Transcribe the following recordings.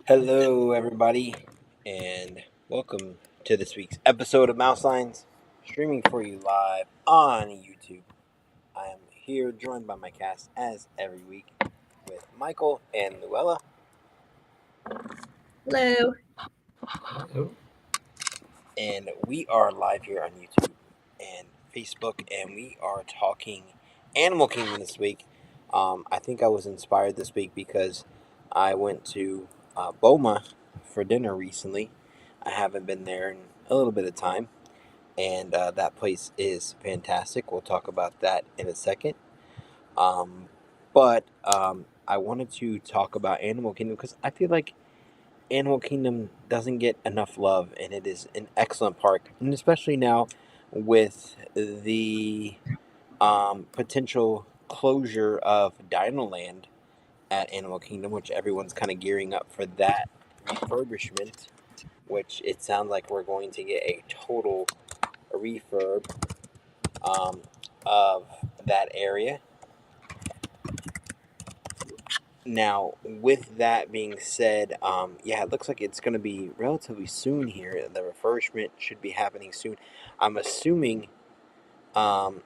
Hello, everybody, and welcome to this week's episode of Mouse Lines, streaming for you live on YouTube. I am here joined by my cast as every week with Michael and Luella, Hello. and we are live here on YouTube and Facebook, and we are talking Animal Kingdom this week. I think I was inspired this week because I went to Boma for dinner recently. I haven't been there in a little bit of time, and that place is fantastic. We'll talk about that in a second. But I wanted to talk about Animal Kingdom because I feel like Animal Kingdom doesn't get enough love, and it is an excellent park, and especially now with the potential closure of Dino Land at Animal Kingdom, which everyone's kind of gearing up for that refurbishment, which it sounds like we're going to get a total refurb of that area. Now, with that being said, yeah, it looks like it's going to be relatively soon here. The refurbishment should be happening soon. I'm assuming um,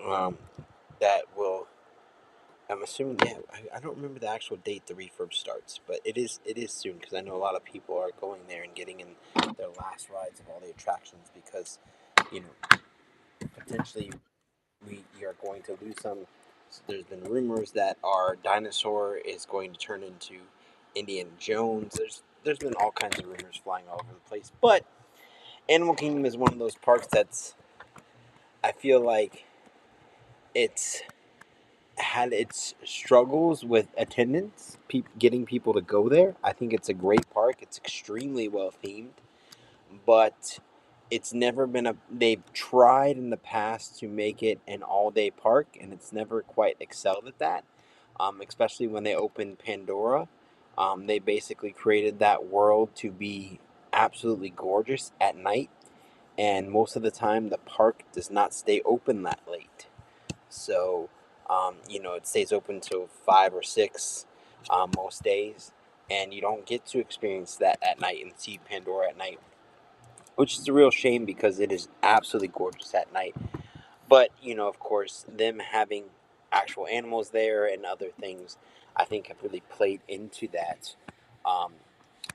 um, that will. I'm assuming, yeah. I don't remember the actual date the refurb starts, but it is soon because I know a lot of people are going there and getting in their last rides of all the attractions because, you know, potentially we are going to lose some. So there's been rumors that our dinosaur is going to turn into Indiana Jones. There's been all kinds of rumors flying all over the place. But Animal Kingdom is one of those parks that's, I feel like it's had its struggles with attendance, getting people to go there. I think it's a great park. It's extremely well themed, but it's never been a. They've tried in the past to make it an all-day park, and it's never quite excelled at that. Especially when they opened Pandora, they basically created that world to be absolutely gorgeous at night, and most of the time the park does not stay open that late. So, it stays open till 5 or 6 most days, and you don't get to experience that at night and see Pandora at night, which is a real shame because it is absolutely gorgeous at night. But, of course, them having actual animals there and other things, I think have really played into that um,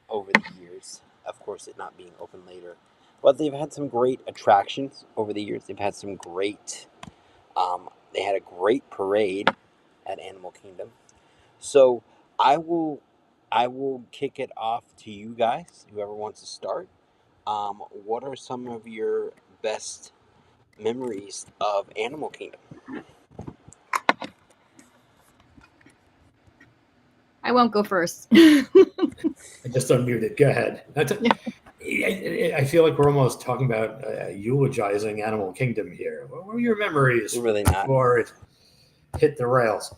over the years. Of course, it not being open later. But they've had some great attractions over the years. They've had some great, they had a great parade at Animal Kingdom. So I will, I will kick it off to you guys, whoever wants to start. What are some of your best memories of Animal Kingdom? I won't go first. I just unmuted. Go ahead. I feel like we're almost talking about eulogizing Animal Kingdom here. What were your memories Really not. before it hit the rails?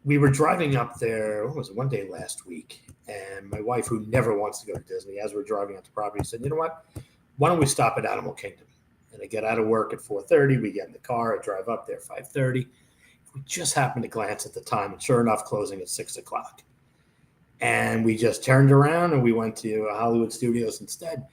We were driving up there, what was it, one day last week, and my wife, who never wants to go to Disney, as we're driving up the property, said, you know what, why don't we stop at Animal Kingdom? And I get out of work at 4:30, we get in the car, I drive up there 5:30. We just happened to glance at the time, and sure enough, closing at 6 o'clock. And we just turned around and we went to Hollywood Studios instead.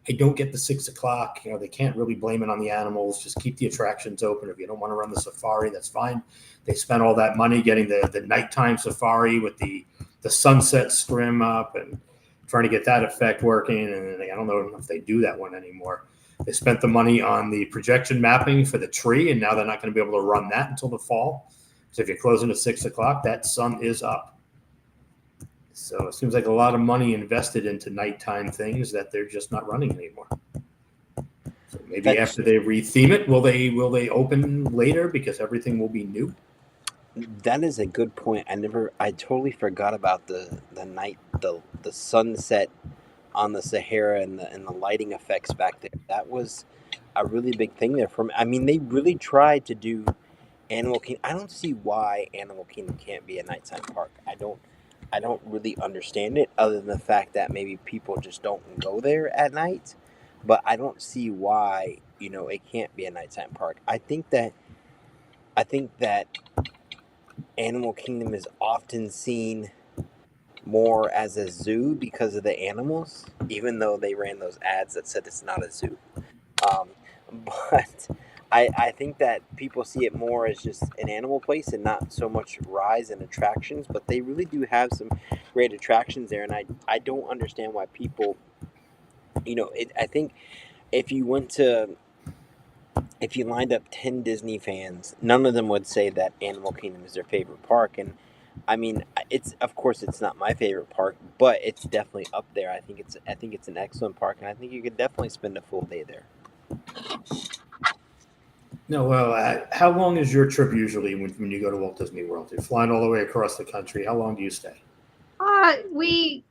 I don't get the 6 o'clock. They can't really blame it on the animals. Just keep the attractions open. If you don't want to run the safari, that's fine. They spent all that money getting the nighttime safari with the sunset scrim up and trying to get that effect working. And I don't know if they do that one anymore. They spent the money on the projection mapping for the tree, and now they're not going to be able to run that until the fall. So if you're closing at 6 o'clock, that sun is up. So it seems like a lot of money invested into nighttime things that they're just not running anymore. So maybe after they retheme it, will they open later because everything will be new? That is a good point. I totally forgot about the night, the sunset on the Sahara and the lighting effects back there. That was a really big thing there for me. I mean, they really tried to do Animal Kingdom. I don't see why Animal Kingdom can't be a nighttime park. I don't really understand it, other than the fact that maybe people just don't go there at night. But I don't see why it can't be a nighttime park. I think that Animal Kingdom is often seen more as a zoo because of the animals, even though they ran those ads that said it's not a zoo. Um, but I think that people see it more as just an animal place and not so much rides and attractions. But they really do have some great attractions there, and I don't understand why people, I think if you went to if you lined up 10 Disney fans, none of them would say that Animal Kingdom is their favorite park. And I mean, it's of course it's not my favorite park, but it's definitely up there. I think it's an excellent park, and I think you could definitely spend a full day there. No, well, how long is your trip usually when you go to Walt Disney World? You're flying all the way across the country. How long do you stay? We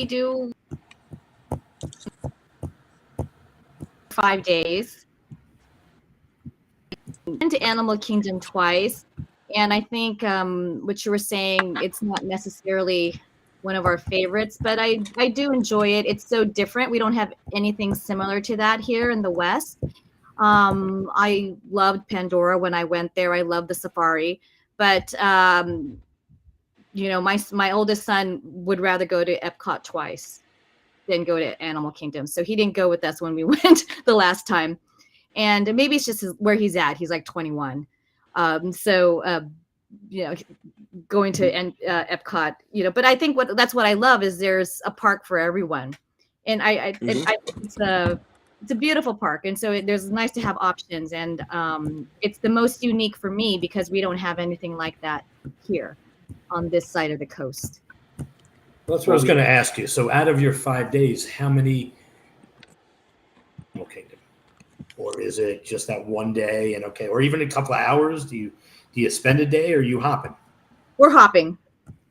do 5 days. Been to Animal Kingdom twice, and I think what you were saying, it's not necessarily one of our favorites, but I do enjoy it. It's so different. We don't have anything similar to that here in the West. I loved Pandora when I went there. I loved the safari, but my oldest son would rather go to Epcot twice than go to Animal Kingdom, so he didn't go with us when we went the last time. And maybe it's just where he's at. He's like 21. So going to Epcot, but I think that's what I love is there's a park for everyone, and Hmm. it's a beautiful park, and so there's nice to have options, and it's the most unique for me because we don't have anything like that here on this side of the coast. Well, that's what I Well, was going to ask you. So, out of your 5 days, how many Animal Kingdom, or is it just that one day and okay, or even a couple of hours? Do you spend a day, or are you hopping? We're hopping.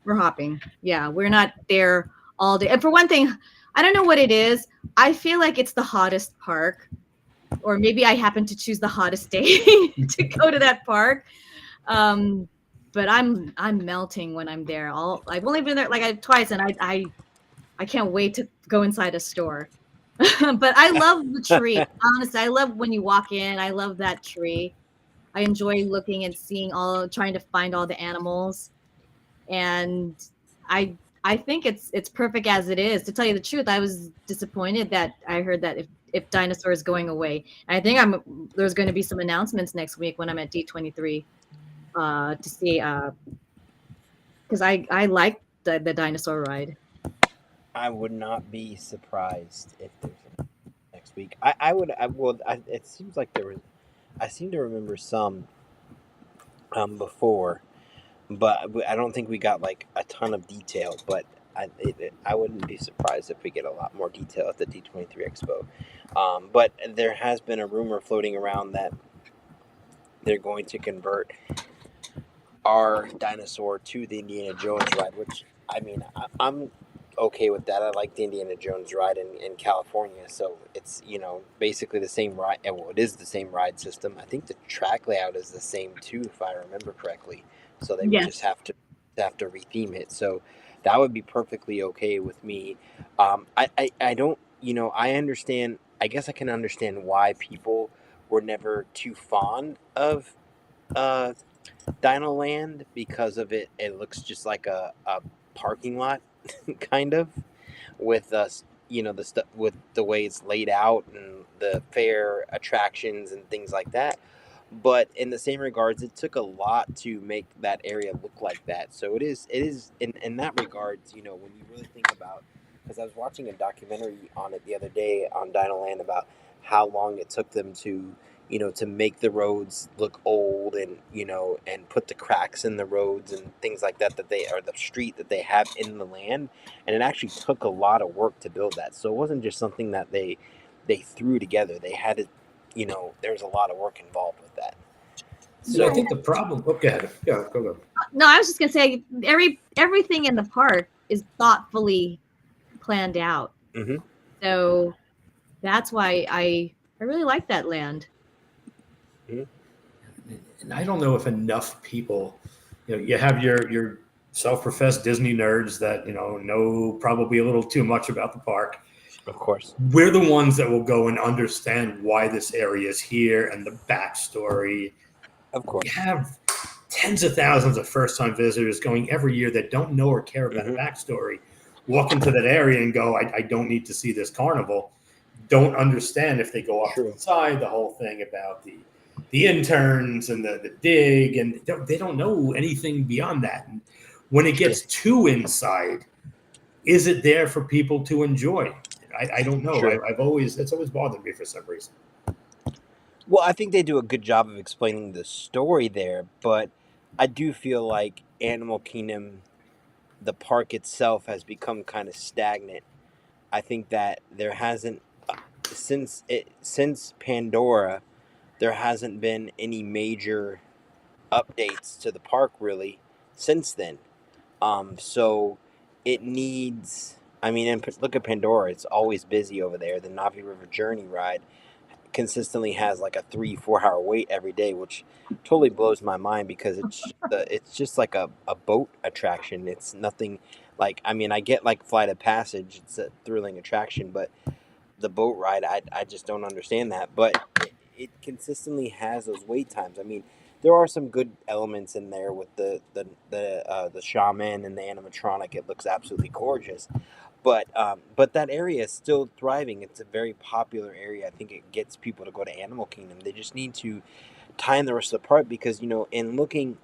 We're hopping. Yeah, we're not there all day. And for one thing, I don't know what it is. I feel like it's the hottest park, or maybe I happen to choose the hottest day to go to that park. Um, but I'm melting when I'm there. I've only been there like twice, and I can't wait to go inside a store. But I love the tree. Honestly, I love when you walk in. I love that tree. I enjoy looking and seeing trying to find all the animals, and I think it's perfect as it is. To tell you the truth, I was disappointed that I heard that if dinosaur is going away. I think there's going to be some announcements next week when I'm at D23 to see because I like the dinosaur ride. I would not be surprised if there's a next week. I would. It seems like there was. I seem to remember some before, but I don't think we got like a ton of detail. But I wouldn't be surprised if we get a lot more detail at the D23 Expo. But there has been a rumor floating around that they're going to convert our dinosaur to the Indiana Jones ride, which I mean, I'm okay with that. I like the Indiana Jones ride in California, so it's basically the same ride. Well, it is the same ride system. I think the track layout is the same too, if I remember correctly. So they would just Yes. have to retheme it. So that would be perfectly okay with me. I don't I understand. I guess I can understand why people were never too fond of uh Dino Land because of it. It looks just like a parking lot, kind of, with us. The stuff with the way it's laid out and the fair attractions and things like that. But in the same regards, it took a lot to make that area look like that. So it is in that regards. When you really think about, because I was watching a documentary on it the other day on Dino Land about how long it took them to make the roads look old and put the cracks in the roads and things like that they or the street that they have in the land, and it actually took a lot of work to build that. So it wasn't just something that they threw together. They had to, there's a lot of work involved with that. I Yeah. So think the problem. Okay, yeah, go. No, I was just gonna say everything in the park is thoughtfully planned out. hmm So that's why I really like that land. And I don't know if enough people, you have your self-professed Disney nerds that know probably a little too much about the park. of course, We're the ones that will go and understand why this area is here and the backstory. of We course. have tens of thousands of first time visitors going every year that don't know or care about a Hmm. backstory walk into that area and go, I don't need to see this carnival. Don't understand if they go off to the True. side the whole thing about the interns and the dig, and they don't know anything beyond that. And when it Yeah. gets too inside, is it there for people to enjoy? I don't know. True. I've always it's always bothered me for some reason. Well, I think they do a good job of explaining the story there, but I do feel like Animal Kingdom, the park itself, has become kind of stagnant. I think that there hasn't since Pandora, there hasn't been any major updates to the park really since then. So it needs. I mean, and look at Pandora; it's always busy over there. The Navi River Journey ride consistently has like a 3 4 hour wait every day, which totally blows my mind because it's just like a boat attraction. It's nothing like, I mean, I get like Flight of Passage, it's a thrilling attraction, but the boat ride, I just don't understand that. But it consistently has those wait times. I mean, there are some good elements in there with the shaman and the animatronic. It looks absolutely gorgeous, but that area is still thriving. It's a very popular area. I think it gets people to go to Animal Kingdom. They just need to time the rest of the park because in looking,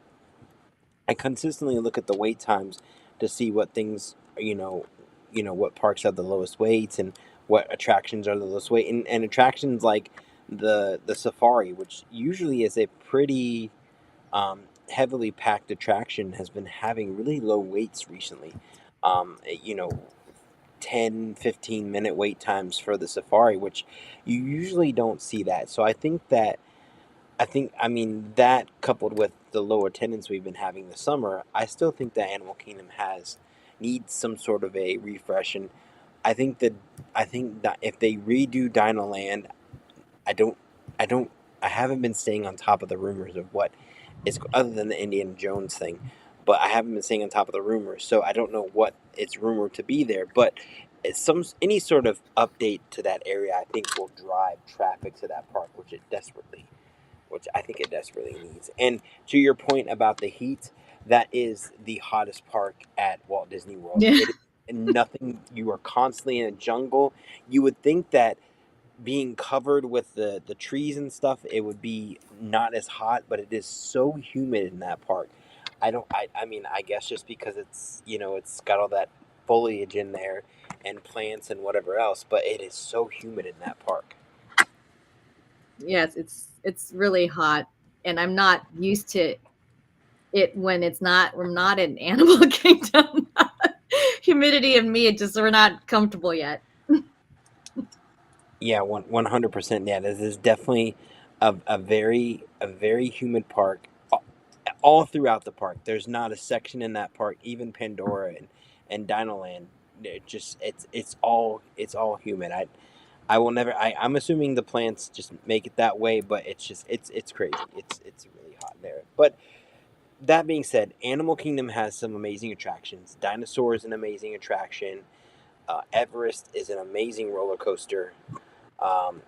I consistently look at the wait times to see what things what parks have the lowest waits and what attractions are the lowest wait, and attractions like the safari, which usually is a pretty heavily packed attraction, has been having really low waits recently. You know, 10 15 minute wait times for the safari, which you usually don't see that. So I mean, that coupled with the low attendance we've been having this summer, I still think that Animal Kingdom has needs some sort of a refresh. And I think that I think that if they redo Dino Land, I don't I don't I haven't been staying on top of the rumors of what is, other than the Indiana Jones thing, but I haven't been staying on top of the rumors, so I don't know what it's rumored to be there. But any sort of update to that area, I think, will drive traffic to that park, which I think it desperately needs. And to your point about the heat, that is the hottest park at Walt Disney World. Yeah. It is nothing. You are constantly in a jungle. You would think that being covered with the trees and stuff, it would be not as hot, but it is so humid in that park. I mean, I guess just because it's got all that foliage in there and plants and whatever else, but it is so humid in that park. Yes, it's really hot, and I'm not used to it when it's not. We're not in Animal Kingdom. Humidity and me, it just we're not comfortable yet. Yeah, 100%. Yeah, this is definitely a very humid park, all throughout the park. There's not a section in that park, even Pandora and Dino Land. It's all humid. I will never. I'm assuming the plants just make it that way, but it's crazy. It's really hot there. But that being said, Animal Kingdom has some amazing attractions. Dinosaur is an amazing attraction. Everest is an amazing roller coaster. Um,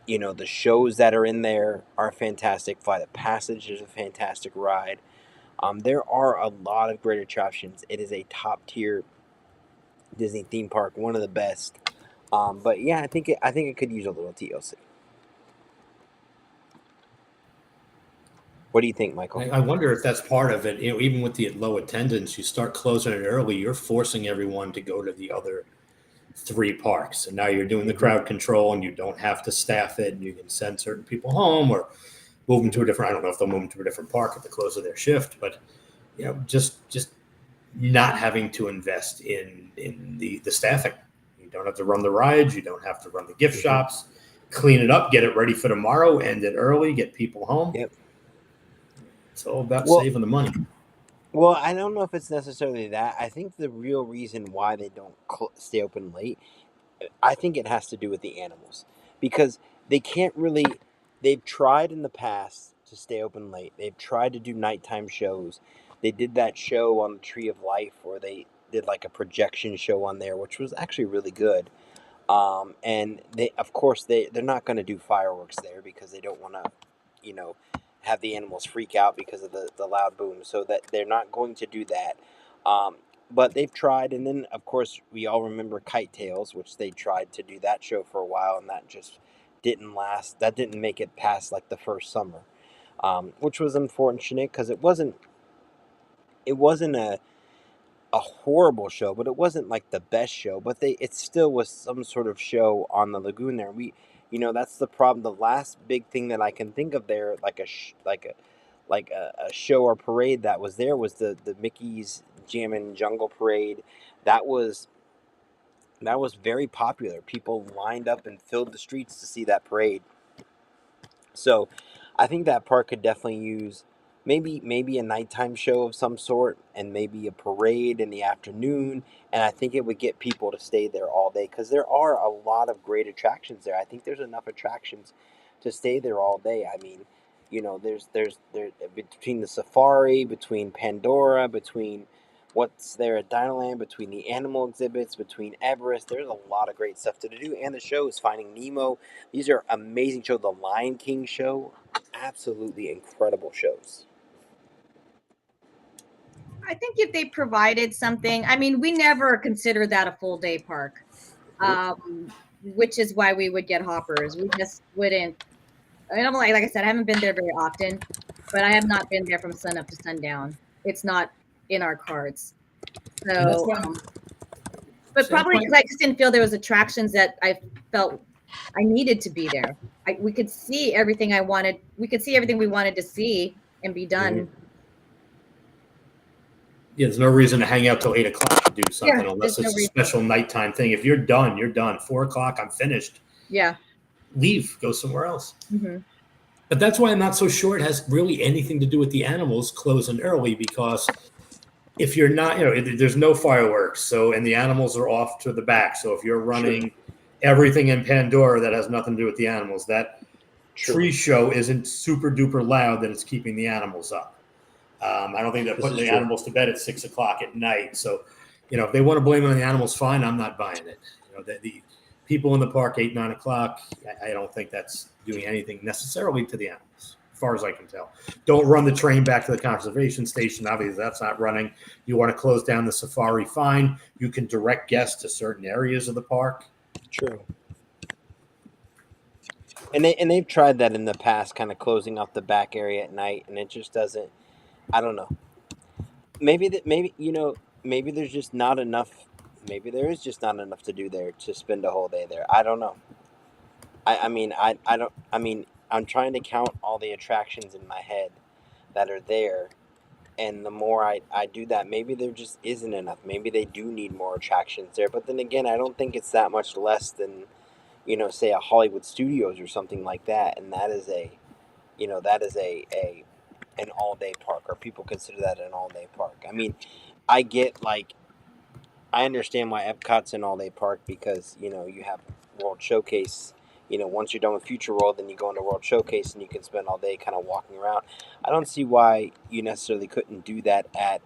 the shows that are in there are fantastic. Flight of Passage is a fantastic ride. There are a lot of great attractions. It is a top tier Disney theme park, one of the best. But yeah, I think it could use a little TLC. What do you think, Michael? I wonder if that's part of it. Even with the low attendance, you start closing it early. You're forcing everyone to go to the other three parks, and now you're doing the Hmm. crowd control, and you don't have to staff it, and you can send certain people home or move them to a different. I don't know if they'll move them to a different park at the close of their shift, but just not having to invest in the staffing. You don't have to run the rides. You don't have to run the gift Hmm. shops. Clean it up, get it ready for tomorrow, end it early, get people home. Yep. It's all about Well, saving the money. well, I don't know if it's necessarily that. I think the real reason why they don't stay open late, I think it has to do with the animals, because they can't really. They've tried in the past to stay open late. They've tried to do nighttime shows. They did that show on the Tree of Life where they did like a projection show on there, which was actually really good. And they, of course, they're not going to do fireworks there because they don't want to, you know, have the animals freak out because of the loud boom. So that they're not going to do that. Um, but they've tried, and then of course we all remember Kite Tales, which they tried to do that show for a while, and that just didn't last. That didn't make it past like the first summer, which was unfortunate because it wasn't a horrible show, but it wasn't like the best show. But it still was some sort of show on the lagoon there. That's the problem. The last big thing that I can think of there, like a show or parade that was there, was the Mickey's Jammin' Jungle Parade. That was that was very popular. People lined up and filled the streets to see that parade. So I think that park could definitely use maybe a nighttime show of some sort, and maybe a parade in the afternoon. And I think it would get people to stay there all day because there are a lot of great attractions there. I think there's enough attractions to stay there all day. I mean, there between the safari, between Pandora, between what's there at Dinoland, between the animal exhibits, between Everest. There's a lot of great stuff to do, and the shows, Finding Nemo. These are amazing shows. The Lion King show, absolutely incredible shows. I think if they provided something, I mean, we never considered that a full day park, which is why we would get hoppers. We just wouldn't. I don't like I said, I haven't been there very often, but I have not been there from sun up to sundown. It's not in our cards. And that's So, why. but So that's probably why. because I just didn't feel there was attractions that I felt I needed to be there. We could see everything I wanted. We could see everything we wanted to see and be done. Yeah, there's no reason to hang out till 8 o'clock to do something Yeah, unless there's no it's a reason. special nighttime thing. If you're done, you're done. 4 o'clock, I'm finished. Yeah. Leave, go somewhere else. Mm-hmm. But that's why I'm not so sure it has really anything to do with the animals closing early, because if you're not, there's no fireworks. So, and the animals are off to the back. So if you're running everything in Pandora that has nothing to do with the animals, that tree show isn't super duper loud that it's keeping the animals up. I don't think they're putting the animals to bed at 6 o'clock at night. So, if they want to blame it on the animals, fine. I'm not buying it. The people in the park 8, 9 o'clock, I don't think that's doing anything necessarily to the animals, as far as I can tell. Don't run the train back to the conservation station. Obviously, that's not running. You want to close down the safari, fine. You can direct guests to certain areas of the park. True. And they've tried that in the past, kind of closing off the back area at night, and it just doesn't. I don't know. Maybe there's just not enough. Maybe there is just not enough to do there to spend a whole day there. I don't know. I don't. I mean, I'm trying to count all the attractions in my head that are there, and the more I do that, maybe there just isn't enough. Maybe they do need more attractions there. But then again, I don't think it's that much less than, say a Hollywood Studios or something like that, and that is a an all day park, or people consider that an all day park. I mean, I get like I understand why Epcot's an all day park because you have World Showcase. Once you're done with Future World, then you go into World Showcase and you can spend all day kind of walking around. I don't see why you necessarily couldn't do that at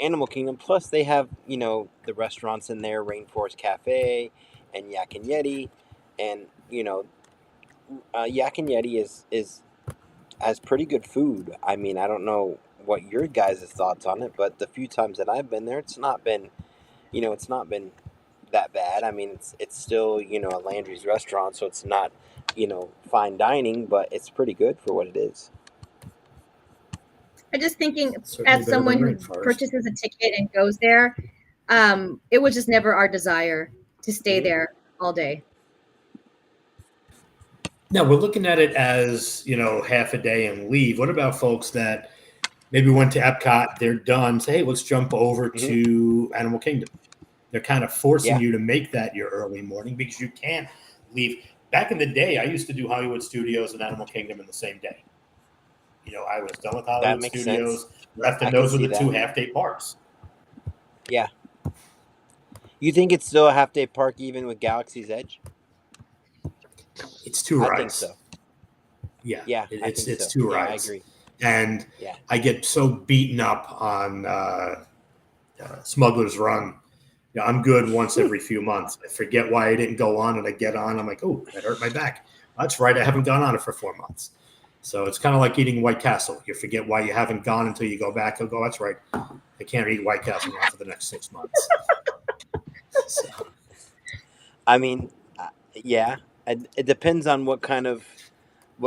Animal Kingdom. Plus, they have the restaurants in there, Rainforest Cafe and Yak and Yeti, and Yak and Yeti is has pretty good food. I mean, I don't know what your guys' thoughts on it, but the few times that I've been there, it's not been that bad. I mean, it's still a Landry's restaurant, so it's not fine dining, but it's pretty good for what it is. I'm just thinking, Certainly as better than someone who Rainforest. purchases a ticket and goes there, it was just never our desire to stay there all day. Now we're looking at it as, half a day and leave. What about folks that maybe went to Epcot, they're done, say, hey, let's jump over to Animal Kingdom. They're kind of forcing you to make that your early morning because you can't leave. Back in the day, I used to do Hollywood Studios and Animal Kingdom in the same day. I was done with That Hollywood makes Studios, sense. left, and I can those were see the that. 2 half-day parks. Yeah. You think it's still a half day park even with Galaxy's Edge? It's 2 rides. I think so. Yeah, Yeah, it's I think so. 2 Yeah, rides. I agree. And Yeah. I get so beaten up on Smuggler's Run. I'm good once every few months. I forget why I didn't go on, and I get on. I'm like, oh, that hurt my back. That's right. I haven't gone on it for 4 months. So it's kind of like eating White Castle. You forget why you haven't gone until you go back and go, that's right. I can't eat White Castle now for the next 6 months. So, I mean, yeah, it depends on what kind of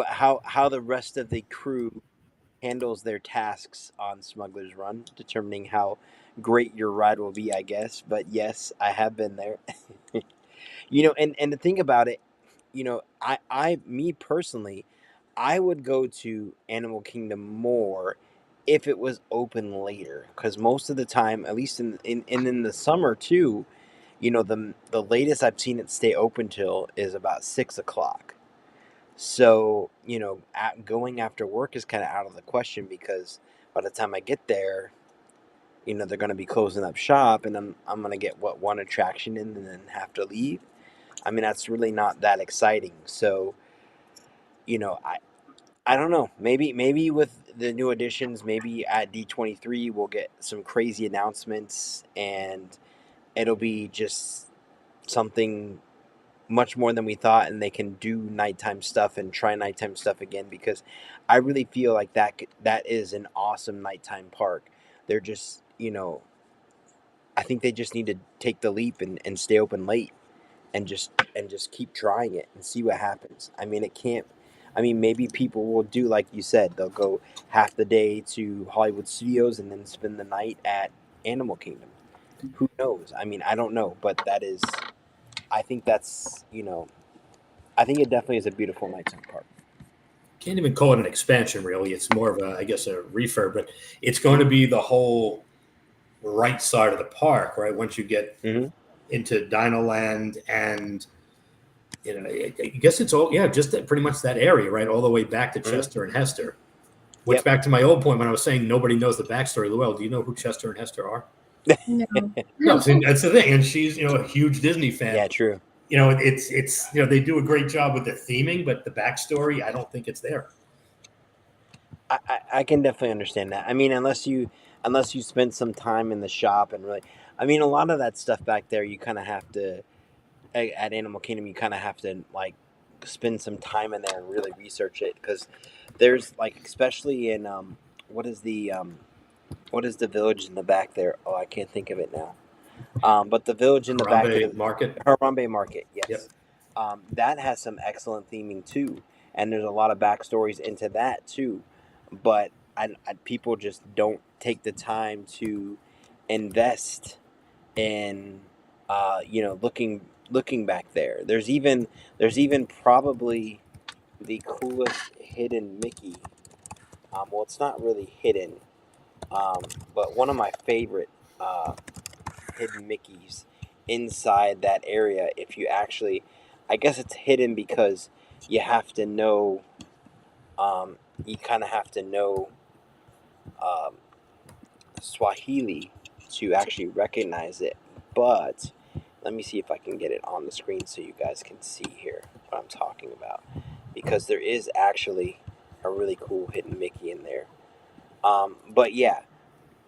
how the rest of the crew handles their tasks on Smuggler's Run, determining how great your ride will be, I guess. But yes, I have been there. And to think about it, me personally, I would go to Animal Kingdom more if it was open later, because most of the time, at least in the summer too, the latest I've seen it stay open till is about 6 o'clock. So, going after work is kind of out of the question because by the time I get there, they're going to be closing up shop, and I'm going to get one attraction in and then have to leave. I mean, that's really not that exciting. So, I don't know. Maybe with the new additions, maybe at D23 we'll get some crazy announcements, and it'll be just something much more than we thought, and they can do nighttime stuff and try nighttime stuff again, because I really feel like that is an awesome nighttime park. They're just, I think they just need to take the leap and stay open late, and just keep trying it and see what happens. I mean, it can't. I mean, maybe people will do like you said. They'll go half the day to Hollywood Studios and then spend the night at Animal Kingdom. Who knows? I mean, I don't know, but that is. I think that's. I think it definitely is a beautiful nighttime park. can't even call it an expansion, really. It's more of a, I guess, a refurb, but it's going to be the whole right side of the park, right? Once you get Mm-hmm. into Dino Land and I guess it's all just pretty much that area, right, all the way back to Mm-hmm. Chester and Hester. Which Yep. back to my old point when I was saying nobody knows the backstory of the well. Do you know who Chester and Hester are? No. No, see, that's the thing, and she's a huge Disney fan. Yeah. True. It's they do a great job with the theming, but the backstory I don't think it's there. I can definitely understand that. I mean, unless you spend some time in the shop and really, I mean, a lot of that stuff back there, you kind of have to at Animal Kingdom, you kind of have to like spend some time in there and really research it, because there's like, especially in what is the village in the back there? Oh, I can't think of it now. But the village in the back Harambe there, Market. Harambe Market, Yep. yes. That has some excellent theming too, and there's a lot of backstories into that too. But people just don't take the time to invest in, looking back there. There's even probably the coolest hidden Mickey. Well, it's not really hidden, but one of my favorite hidden Mickeys inside that area. If you actually, I guess it's hidden because you have to know. You kind of have to know um, Swahili to actually recognize it. But let me see if I can get it on the screen so you guys can see here what I'm talking about, because there is actually a really cool hidden Mickey in there. But yeah,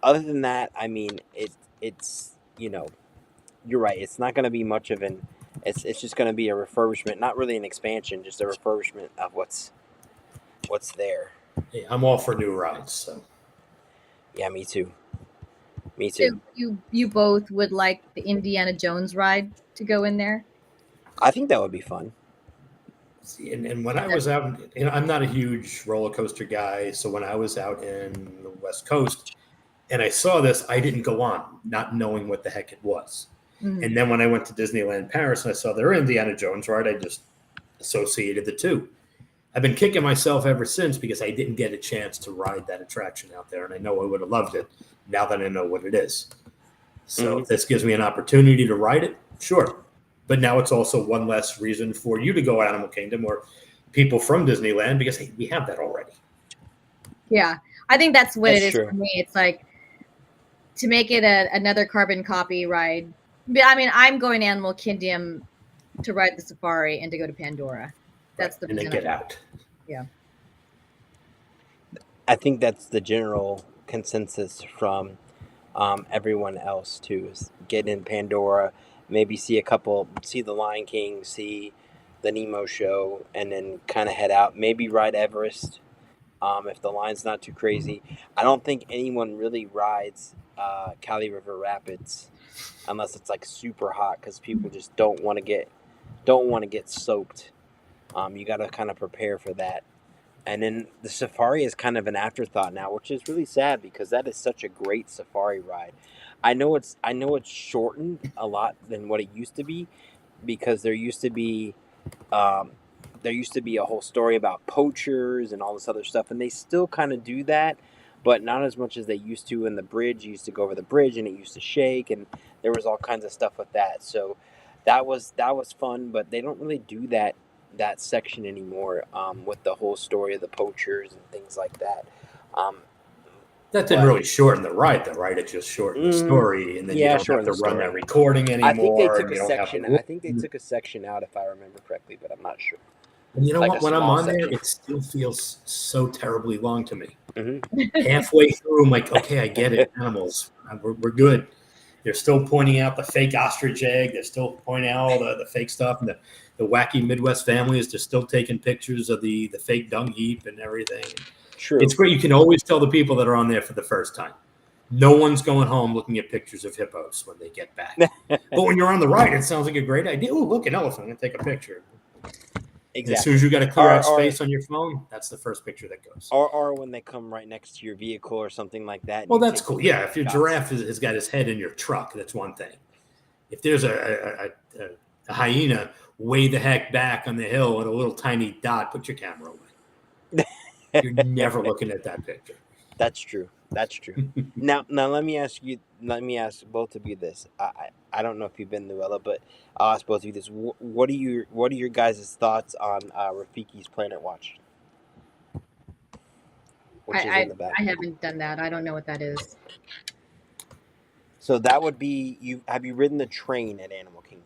other than that, I mean, it's you're right. It's not going to be much of an. It's just going to be a refurbishment, not really an expansion, just a refurbishment of what's there. Hey, I'm all for new rides. So Yeah, me too. Me So too. you both would like the Indiana Jones ride to go in there? I think that would be fun. see, and when I was out, I'm not a huge roller coaster guy. So when I was out in the West Coast and I saw this, I didn't go on, not knowing what the heck it was. Mhm. And then when I went to Disneyland Paris and I saw their Indiana Jones ride, I just associated the two. I've been kicking myself ever since because I didn't get a chance to ride that attraction out there, and I know I would have loved it now that I know what it is. So Hmm. if this gives me an opportunity to ride it, sure. But now it's also one less reason for you to go Animal Kingdom or people from Disneyland because hey, we have that already. Yeah, I think that's what That's it is true. for me. It's like to make it another carbon copy ride. But I mean, I'm going to Animal Kingdom to ride the safari and to go to Pandora. Right. That's the And then reason I'm. get out. Yeah. I think that's the general consensus from everyone else too. Is get in Pandora, maybe see the Lion King, see the Nemo show, and then kind of head out. Maybe ride Everest. if the line's not too crazy. I don't think anyone really rides Cali River Rapids unless it's like super hot because people just don't want to get soaked. You got to kind of prepare for that. And then the safari is kind of an afterthought now, which is really sad because that is such a great safari ride. I know it's shortened a lot than what it used to be because um, there used to be a whole story about poachers and all this other stuff, and they still kind of do that, but not as much as they used to. In the bridge, you used to go over the bridge, and it used to shake, and there was all kinds of stuff with that. So that was fun, but they don't really do that section anymore with the whole story of the poachers and things like that. Um, That didn't but really shorten the ride, though, right? It just shortened the story, and then you yeah, don't have shorten to the run story. that recording I think they anymore, took and a you don't have section. to. I think they took a section out, if I remember correctly, but I'm not sure. And you know Like a what? When I'm small on there, section. it still feels so terribly long to me. Hmm. Halfway through, I'm like, okay, I get it. Animals, we're good. They're still pointing out the fake ostrich egg. They're still pointing out all the fake stuff, and the wacky Midwest families. They're still taking pictures of the fake dung heap and everything. It's True. great. You can always tell the people that are on there for the first time. No one's going home looking at pictures of hippos when they get back. But when you're on the ride, it sounds like a great idea. Oh, look, an elephant. I'm going to take a picture. And as soon as Exactly. you got to clear Or, out or space on your phone, that's the first picture that goes. or when they come right next to your vehicle or something like that, and Well, you that's take cool. some Yeah, great if your shots. giraffe has got his head in your truck, that's one thing. If there's a hyena way the heck back on the hill with a little tiny dot, put your camera away. You're never looking at that picture. That's true. That's true. Now let me ask you. Let me ask both of you this. I don't know if you've been to Luella, but I'll ask both of you this. What are your guys' thoughts on Rafiki's Planet Watch, I, which is in I the back? I haven't done that. I don't know what that is. So that would be you. Have you ridden the train at Animal Kingdom?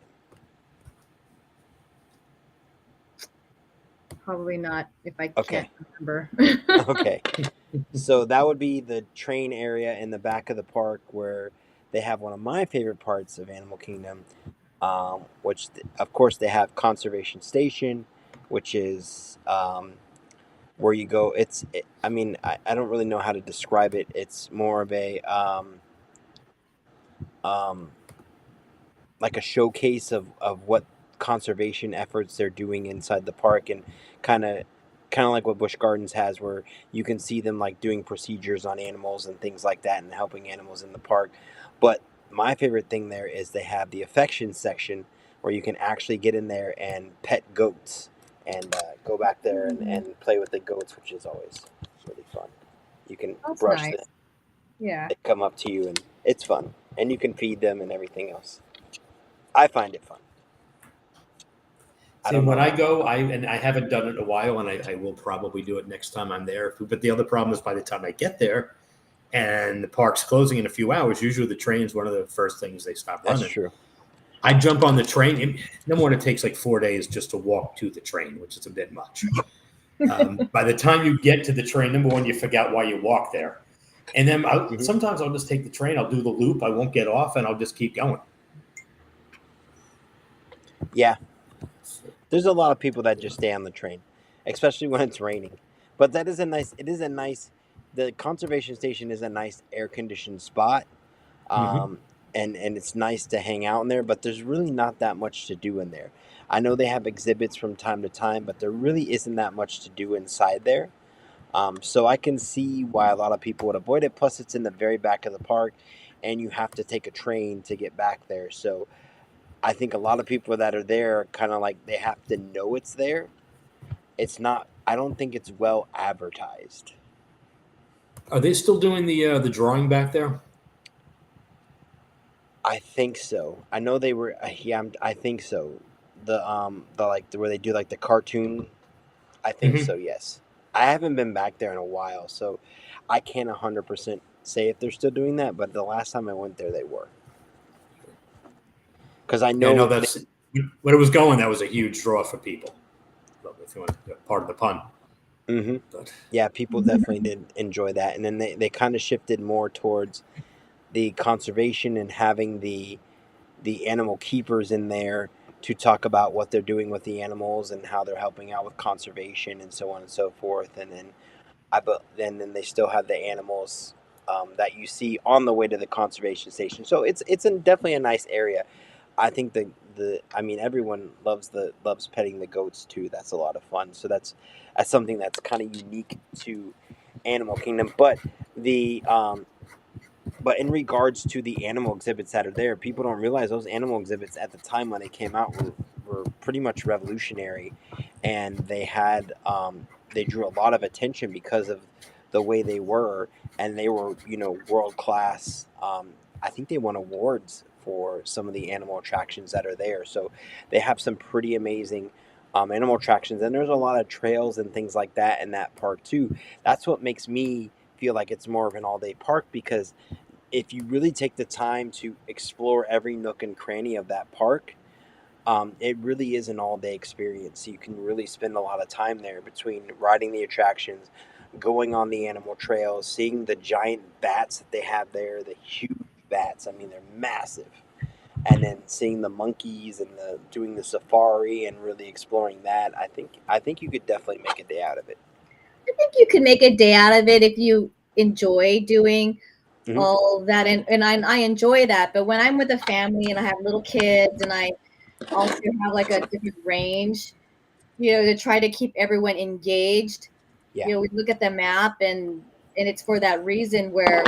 Probably not if I can't Okay. remember. Okay. So that would be the train area in the back of the park where they have one of my favorite parts of Animal Kingdom, which of course they have Conservation Station, which is where you go. I mean, I don't really know how to describe it. It's more of a um, like a showcase of what conservation efforts they're doing inside the park, and kind of kind of like what Busch Gardens has, where you can see them like doing procedures on animals and things like that and helping animals in the park. But my favorite thing there is they have the affection section where you can actually get in there and pet goats and go back there and play with the goats, which is always really fun. You can That's brush them, nice. Yeah. they come up to you, and it's fun, and you can feed them and everything else. I find it fun. I See, don't know when I about go, I haven't done it in a while, and I will probably do it next time I'm there. But the other problem is by the time I get there, and the park's closing in a few hours, usually the train's one of the first things they stop that's running. true. I jump on the train. Number one, it takes like 4 days just to walk to the train, which is a bit much. By the time you get to the train, number one, you forgot why you walked there. And then Hmm. sometimes I'll just take the train. I'll do the loop. I won't get off, and I'll just keep going. Yeah, there's a lot of people that just stay on the train, especially when it's raining. But that is a nice. It is a nice. The conservation station is a nice air conditioned spot, Mm-hmm. um, and it's nice to hang out in there. But there's really not that much to do in there. I know they have exhibits from time to time, but there really isn't that much to do inside there. So I can see why a lot of people would avoid it. Plus, it's in the very back of the park, and you have to take a train to get back there. So I think a lot of people that are there kind of like they have to know it's there. It's not. I don't think it's well advertised. Are they still doing the drawing back there? I think so. I know they were. Yeah, I think so. The like where they do like the cartoon. I think Mm-hmm. so. Yes. I haven't been back there in a while, so I can't 100% say if they're still doing that. But the last time I went there, they were. Because I Yeah, I know know they. that's when it was going. That was a huge draw for people. If you want part of the pun, Hmm. but Yeah, people definitely did enjoy that, and then they kind of shifted more towards the conservation and having the animal keepers in there to talk about what they're doing with the animals and how they're helping out with conservation and so on and so forth. And then but then they still have the animals that you see on the way to the conservation station. So definitely a nice area. I think the I mean everyone loves petting the goats too. That's a lot of fun. So that's something that's kind of unique to Animal Kingdom. The but in regards to the animal exhibits that are there, people don't realize those animal exhibits at the time when they came out were pretty much revolutionary, and they drew a lot of attention because of the way they were, and they were world class. I think they won awards for some of the animal attractions that are there. So they have some pretty amazing animal attractions, and there's a lot of trails and things like that in that park too. That's what makes me feel like it's more of an all day park, because if you really take the time to explore every nook and cranny of that park, it really is an all day experience. You can really spend a lot of time there between riding the attractions, going on the animal trails, seeing the giant bats that they have there, the huge bats. I mean, they're massive. And then seeing the monkeys and doing the safari and really exploring that, I think you could definitely make a day out of it. I think you can make a day out of it if you enjoy doing Hmm. all that, and I enjoy that. But when I'm with a family and I have little kids and I also have like a different range, to try to keep everyone engaged, Yeah, we look at the map, and it's for that reason where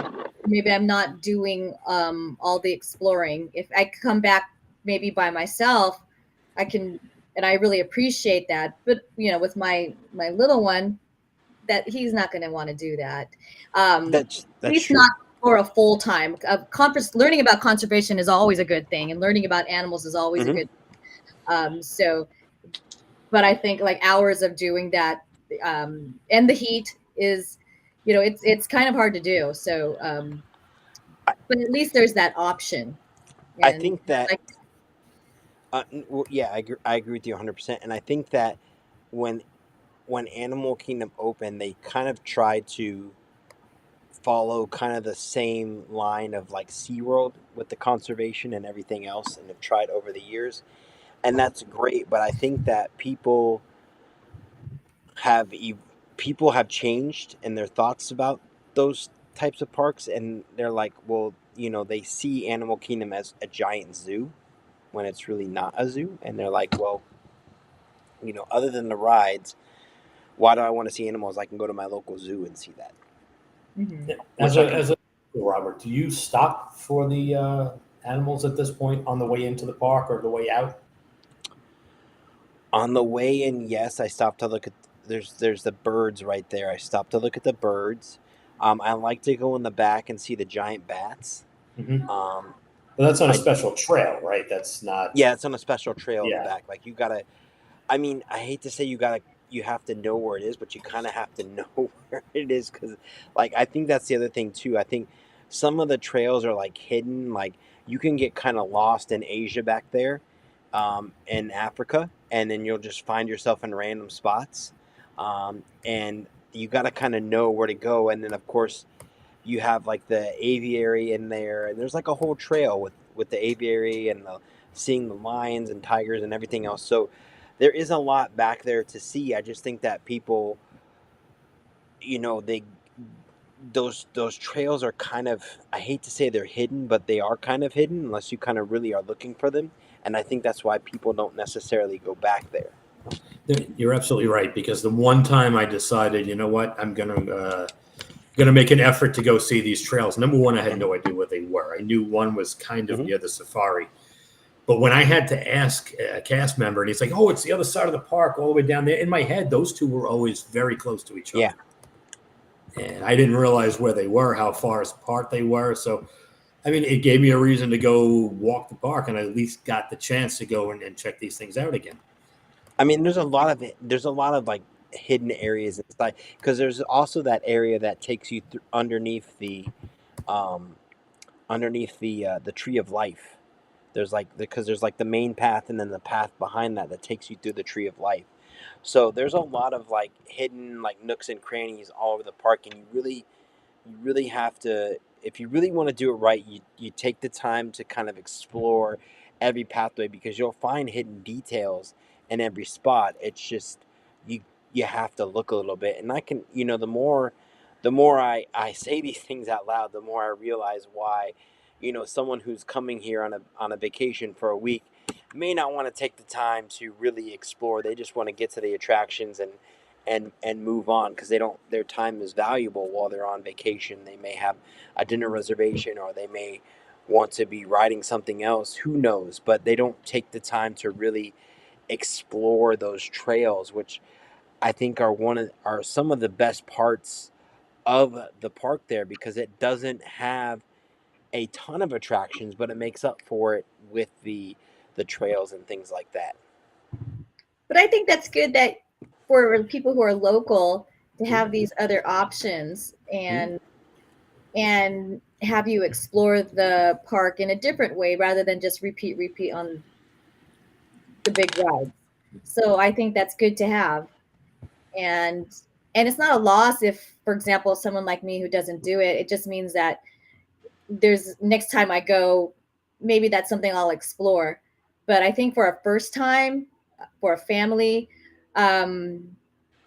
maybe I'm not doing all the exploring. If I come back maybe by myself, I can, and I really appreciate that. But with my little one, that he's not going to want to do that. At that's least true. not for a full time. Learning about conservation is always a good thing, and learning about animals is always a Hmm. good. So, but I think like hours of doing that, and the heat is, it's kind of hard to do. So, I, but at least there's that option, I and think that like, well, yeah, I agree with you 100%. And I think that when when Animal Kingdom opened, they kind of tried to follow kind of the same line of like SeaWorld with the conservation and everything else, and have tried over the years. And that's great, but I think that have ev- people have changed in their thoughts about those types of parks, and they're like, well, they see Animal Kingdom as a giant zoo when it's really not a zoo, and they're like, well, other than the rides, why do I want to see animals? I can go to my local zoo and see that. mhm. As Which I a can. as a Robert, do you stop for the animals at this point on the way into the park or the way out? On the way in, yes, I stopped to look at. There's the birds right there. I stopped to look at the birds. I like to go in the back and see the giant bats. Mm-hmm. Um, Well, that's on a I special trail, right? That's not. Yeah, it's on a special trail in the Yeah. back. Like you gotta. I mean, I hate to say you have to know where it is, but you kind of have to know where it is, because, like, I think that's the other thing too. I think some of the trails are like hidden. Like you can get kind of lost in Asia back there, in Africa, and then you'll just find yourself in random spots, and you got to kind of know where to go. And then of course you have like the aviary in there, and there's like a whole trail with the aviary and seeing the lions and tigers and everything else. So there is a lot back there to see. I just think that people, they those trails are kind of, I hate to say they're hidden, but they are kind of hidden unless you kind of really are looking for them. And I think that's why people don't necessarily go back there. You're absolutely right, because the one time I decided, you know what, I'm gonna make an effort to go see these trails. Number one, I had Hmm. no idea what they were. I knew one was kind of Hmm. near the safari, but when I had to ask a cast member, and he's like, "Oh, it's the other side of the park, all the way down there." In my head, those two were always very close to each Yeah. other, and I didn't realize where they were, how far apart they were. So, I mean, it gave me a reason to go walk the park, and I at least got the chance to go and check these things out again. I mean, there's a lot of like hidden areas inside, because there's also that area that takes you um, underneath the tree of life. There's like because there's like the main path, and then the path behind that takes you through the tree of life. So there's a lot of like hidden like nooks and crannies all over the park, and you really have to, if you really want to do it right, you take the time to kind of explore every pathway, because you'll find hidden details in every spot. It's just you you have to look a little bit. And I can, the more I say these things out loud, the more I realize why, someone who's coming here on a vacation for a week may not want to take the time to really explore. They just want to get to the attractions and move on, because they don't their time is valuable while they're on vacation. They may have a dinner reservation, or they may want to be riding something else, who knows, but they don't take the time to really explore those trails, which I think are some of the best parts of the park there, because it doesn't have a ton of attractions, but it makes up for it with the trails and things like that. But I think that's good that for people who are local to Mhm. have these other options Mhm. and have you explore the park in a different way rather than just repeat on the big rides. So I think that's good to have. And and it's not a loss if, for example, someone like me who doesn't do it, it just means that there's next time I go, maybe that's something I'll explore. But I think for a first time, for a family, um,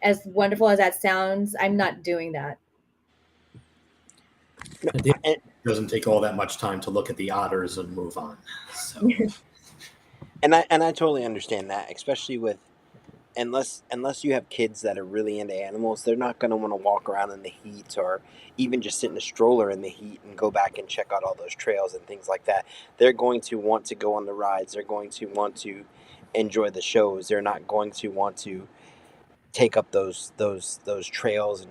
as wonderful as that sounds, I'm not doing that. No, At the end, and, it doesn't take all that much time to look at the otters and move on. So and I totally understand that, especially with, unless you have kids that are really into animals, they're not going to want to walk around in the heat, or even just sit in a stroller in the heat and go back and check out all those trails and things like that. They're going to want to go on the rides. They're going to want to enjoy the shows. They're not going to want to take up those trails and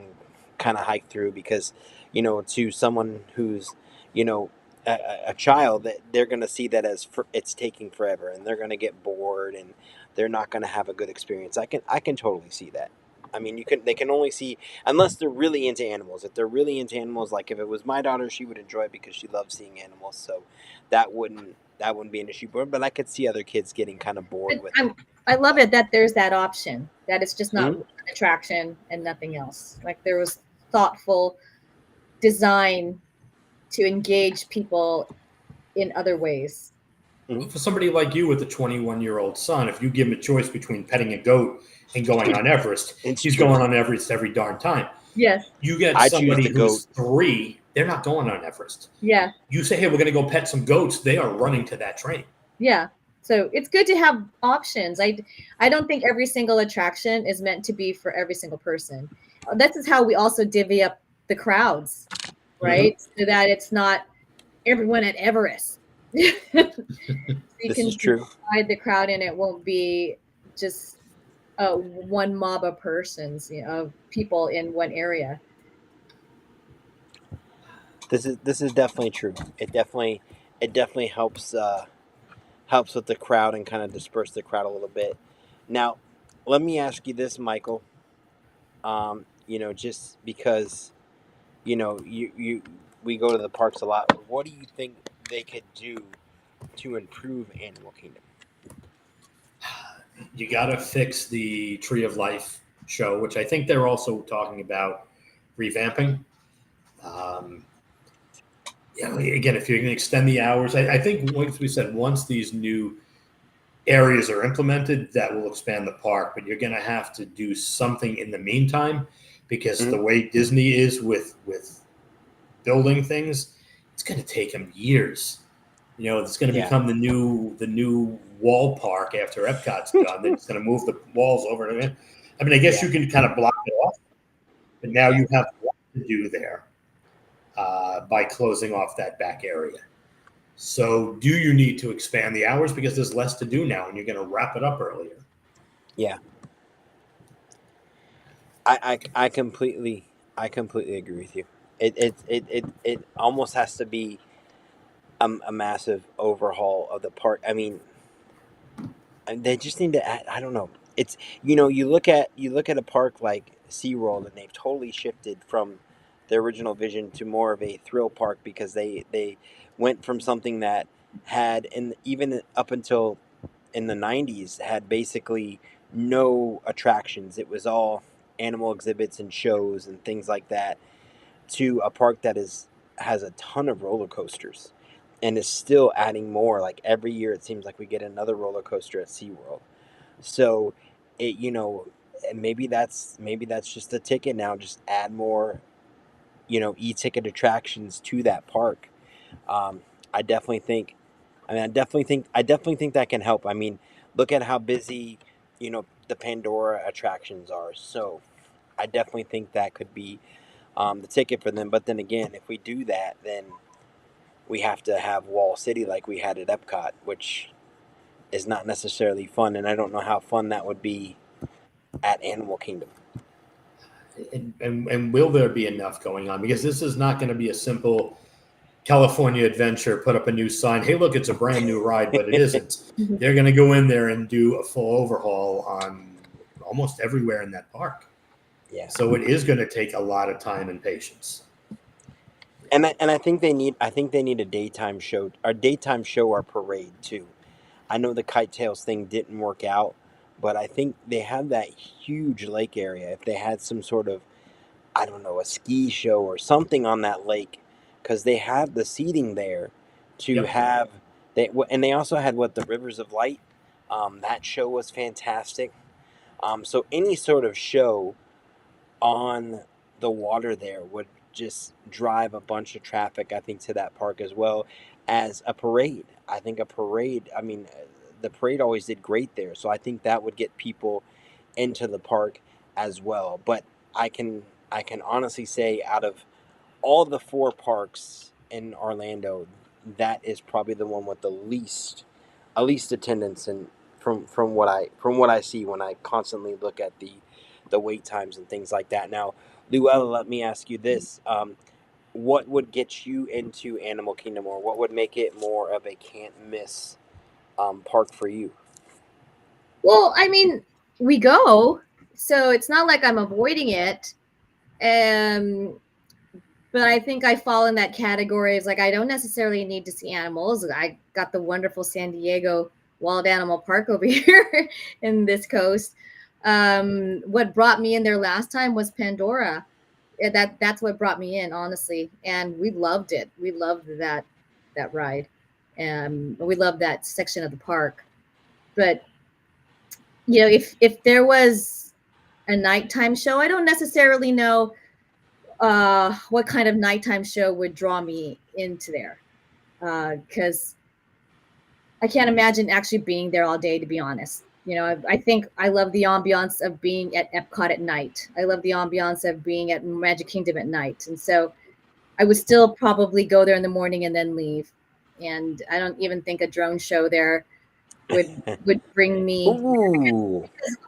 kind of hike through, because to someone who's you know a child, that they're going to see that as it's taking forever, and they're going to get bored, and they're not going to have a good experience. I can totally see that. I mean, they can only see, unless they're really into animals. If they're really into animals, like if it was my daughter, she would enjoy it because she loves seeing animals, so that wouldn't be an issue. But I could see other kids getting kind of bored But with it. I love it that there's that option, that it's just not Mhm. one attraction and nothing else. Like there was thoughtful design to engage people in other ways. Mhm. for somebody like you with a 21-year-old son, if you give him a choice between petting a goat and going on Everest, It's he's true. going on Everest every darn time. Yes. You get I choose somebody the goat. who's 3, they're not going on Everest. Yeah. You say, hey, we're going to go pet some goats, they are running to that train. Yeah. So it's good to have options. I don't think every single attraction is meant to be for every single person. This is how we also divvy up the crowds, Hmm. right? So that it's not everyone at Everest. So you This can is true. divide the crowd and it won't be just one mob of persons, of people in one area. This is definitely true. It definitely helps with the crowd and kind of disperse the crowd a little bit. Now, let me ask you this, Michael. Just because you we go to the parks a lot. What do you think they could do to improve Animal Kingdom? You got to fix the Tree of Life show, which I think they're also talking about revamping. Um, again, if you're going to extend the hours, I think, like we said, once these new areas are implemented, that will expand the park. But you're going to have to do something in the meantime, because Hmm. the way Disney is with building things, it's going to take them years. It's going to Yeah. become the new wall park after Epcot's done. They're just going to move the walls over and again. I mean, I guess Yeah. you can kind of block it off, but now Yeah. you have what to do there by closing off that back area. So, do you need to expand the hours because there's less to do now, and you're going to wrap it up earlier? Yeah. I completely agree with you. It almost has to be a massive overhaul of the park. I mean, and they just need to add, I don't know. It's you look at a park like SeaWorld, and they've totally shifted from their original vision to more of a thrill park, because they went from something that had, and even up until in the 90s, had basically no attractions. It was all animal exhibits and shows and things like that, to a park that has a ton of roller coasters and is still adding more. Like every year, it seems like we get another roller coaster at SeaWorld. So, it maybe that's just the ticket now. Just add more, e-ticket attractions to that park. Um, I definitely think. I definitely think that can help. I mean, look at how busy, the Pandora attractions are. So I definitely think that could be the ticket for them. But then again, if we do that, then we have to have Wall City like we had at Epcot, which is not necessarily fun. And I don't know how fun that would be at Animal Kingdom. And will there be enough going on? Because this is not going to be a simple California Adventure, put up a new sign. Hey, look, it's a brand new ride, but it isn't. Mhm. They're going to go in there and do a full overhaul on almost everywhere in that park. Yeah. So it is going to take a lot of time and patience. And I think they need a daytime show or parade too. I know the kite tails thing didn't work out, but I think they have that huge lake area. If they had some sort of, I don't know, a ski show or something on that lake, because they have the seating there to Yep. have. And they also had what, the Rivers of Light. That show was fantastic. So any sort of show on the water there would just drive a bunch of traffic, I think, to that park, as well as a parade. I think a parade, I mean, the parade always did great there. So I think that would get people into the park as well. But I can I can honestly say, out of all the four parks in Orlando, that is probably the one with the least attendance, and from what I see when I constantly look at the wait times and things like that. Now, Luella, let me ask you this: what would get you into Animal Kingdom, or what would make it more of a can't miss park for you? Well, I mean, we go, so it's not like I'm avoiding it. Um, but I think I fall in that category. Is like I don't necessarily need to see animals. I got the wonderful San Diego Wild Animal Park over here in this coast. What brought me in there last time was Pandora. That's what brought me in, honestly, and we loved it. We loved that ride. We loved that section of the park. But if there was a nighttime show, I don't necessarily know what kind of nighttime show would draw me into there, because I can't imagine actually being there all day, to be honest. I think I love the ambiance of being at Epcot at night. I love the ambiance of being at Magic Kingdom at night. And so I would still probably go there in the morning and then leave. And I don't even think a drone show there would bring me. Ooh,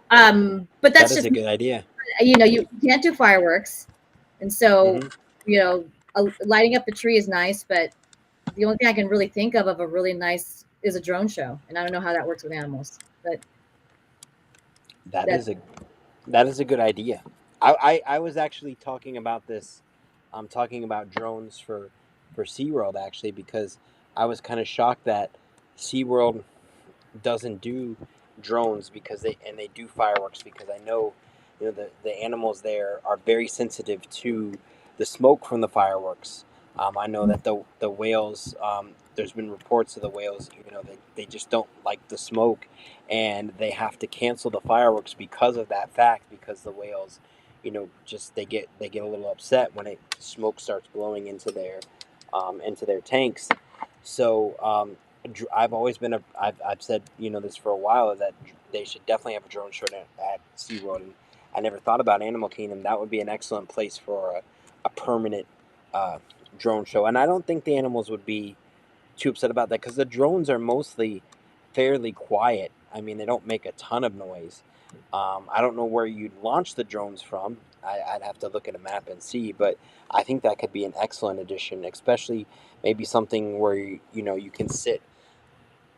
But that that's is just, a good idea. you can't do fireworks. And so, Hmm. lighting up the tree is nice, but the only thing I can really think of a really nice is a drone show. And I don't know how that works with animals, but That that is a that is a good idea. I was actually talking about this. I'm talking about drones for SeaWorld, actually, because I was kind of shocked that SeaWorld doesn't do drones, because they do fireworks, because I know, the animals there are very sensitive to the smoke from the fireworks. I know that the whales, there's been reports of the whales, they just don't like the smoke, and they have to cancel the fireworks because of that fact, because the whales, just they get a little upset when smoke starts blowing into their tanks. So I've always been I've said, this for a while, that they should definitely have a drone show at SeaWorld. And I never thought about Animal Kingdom. That would be an excellent place for a permanent uh, drone show. And I don't think the animals would be too upset about that, because the drones are mostly fairly quiet. I mean, they don't make a ton of noise. I don't know where you'd launch the drones from. I'd have to look at a map and see, but I think that could be an excellent addition, especially maybe something where you can sit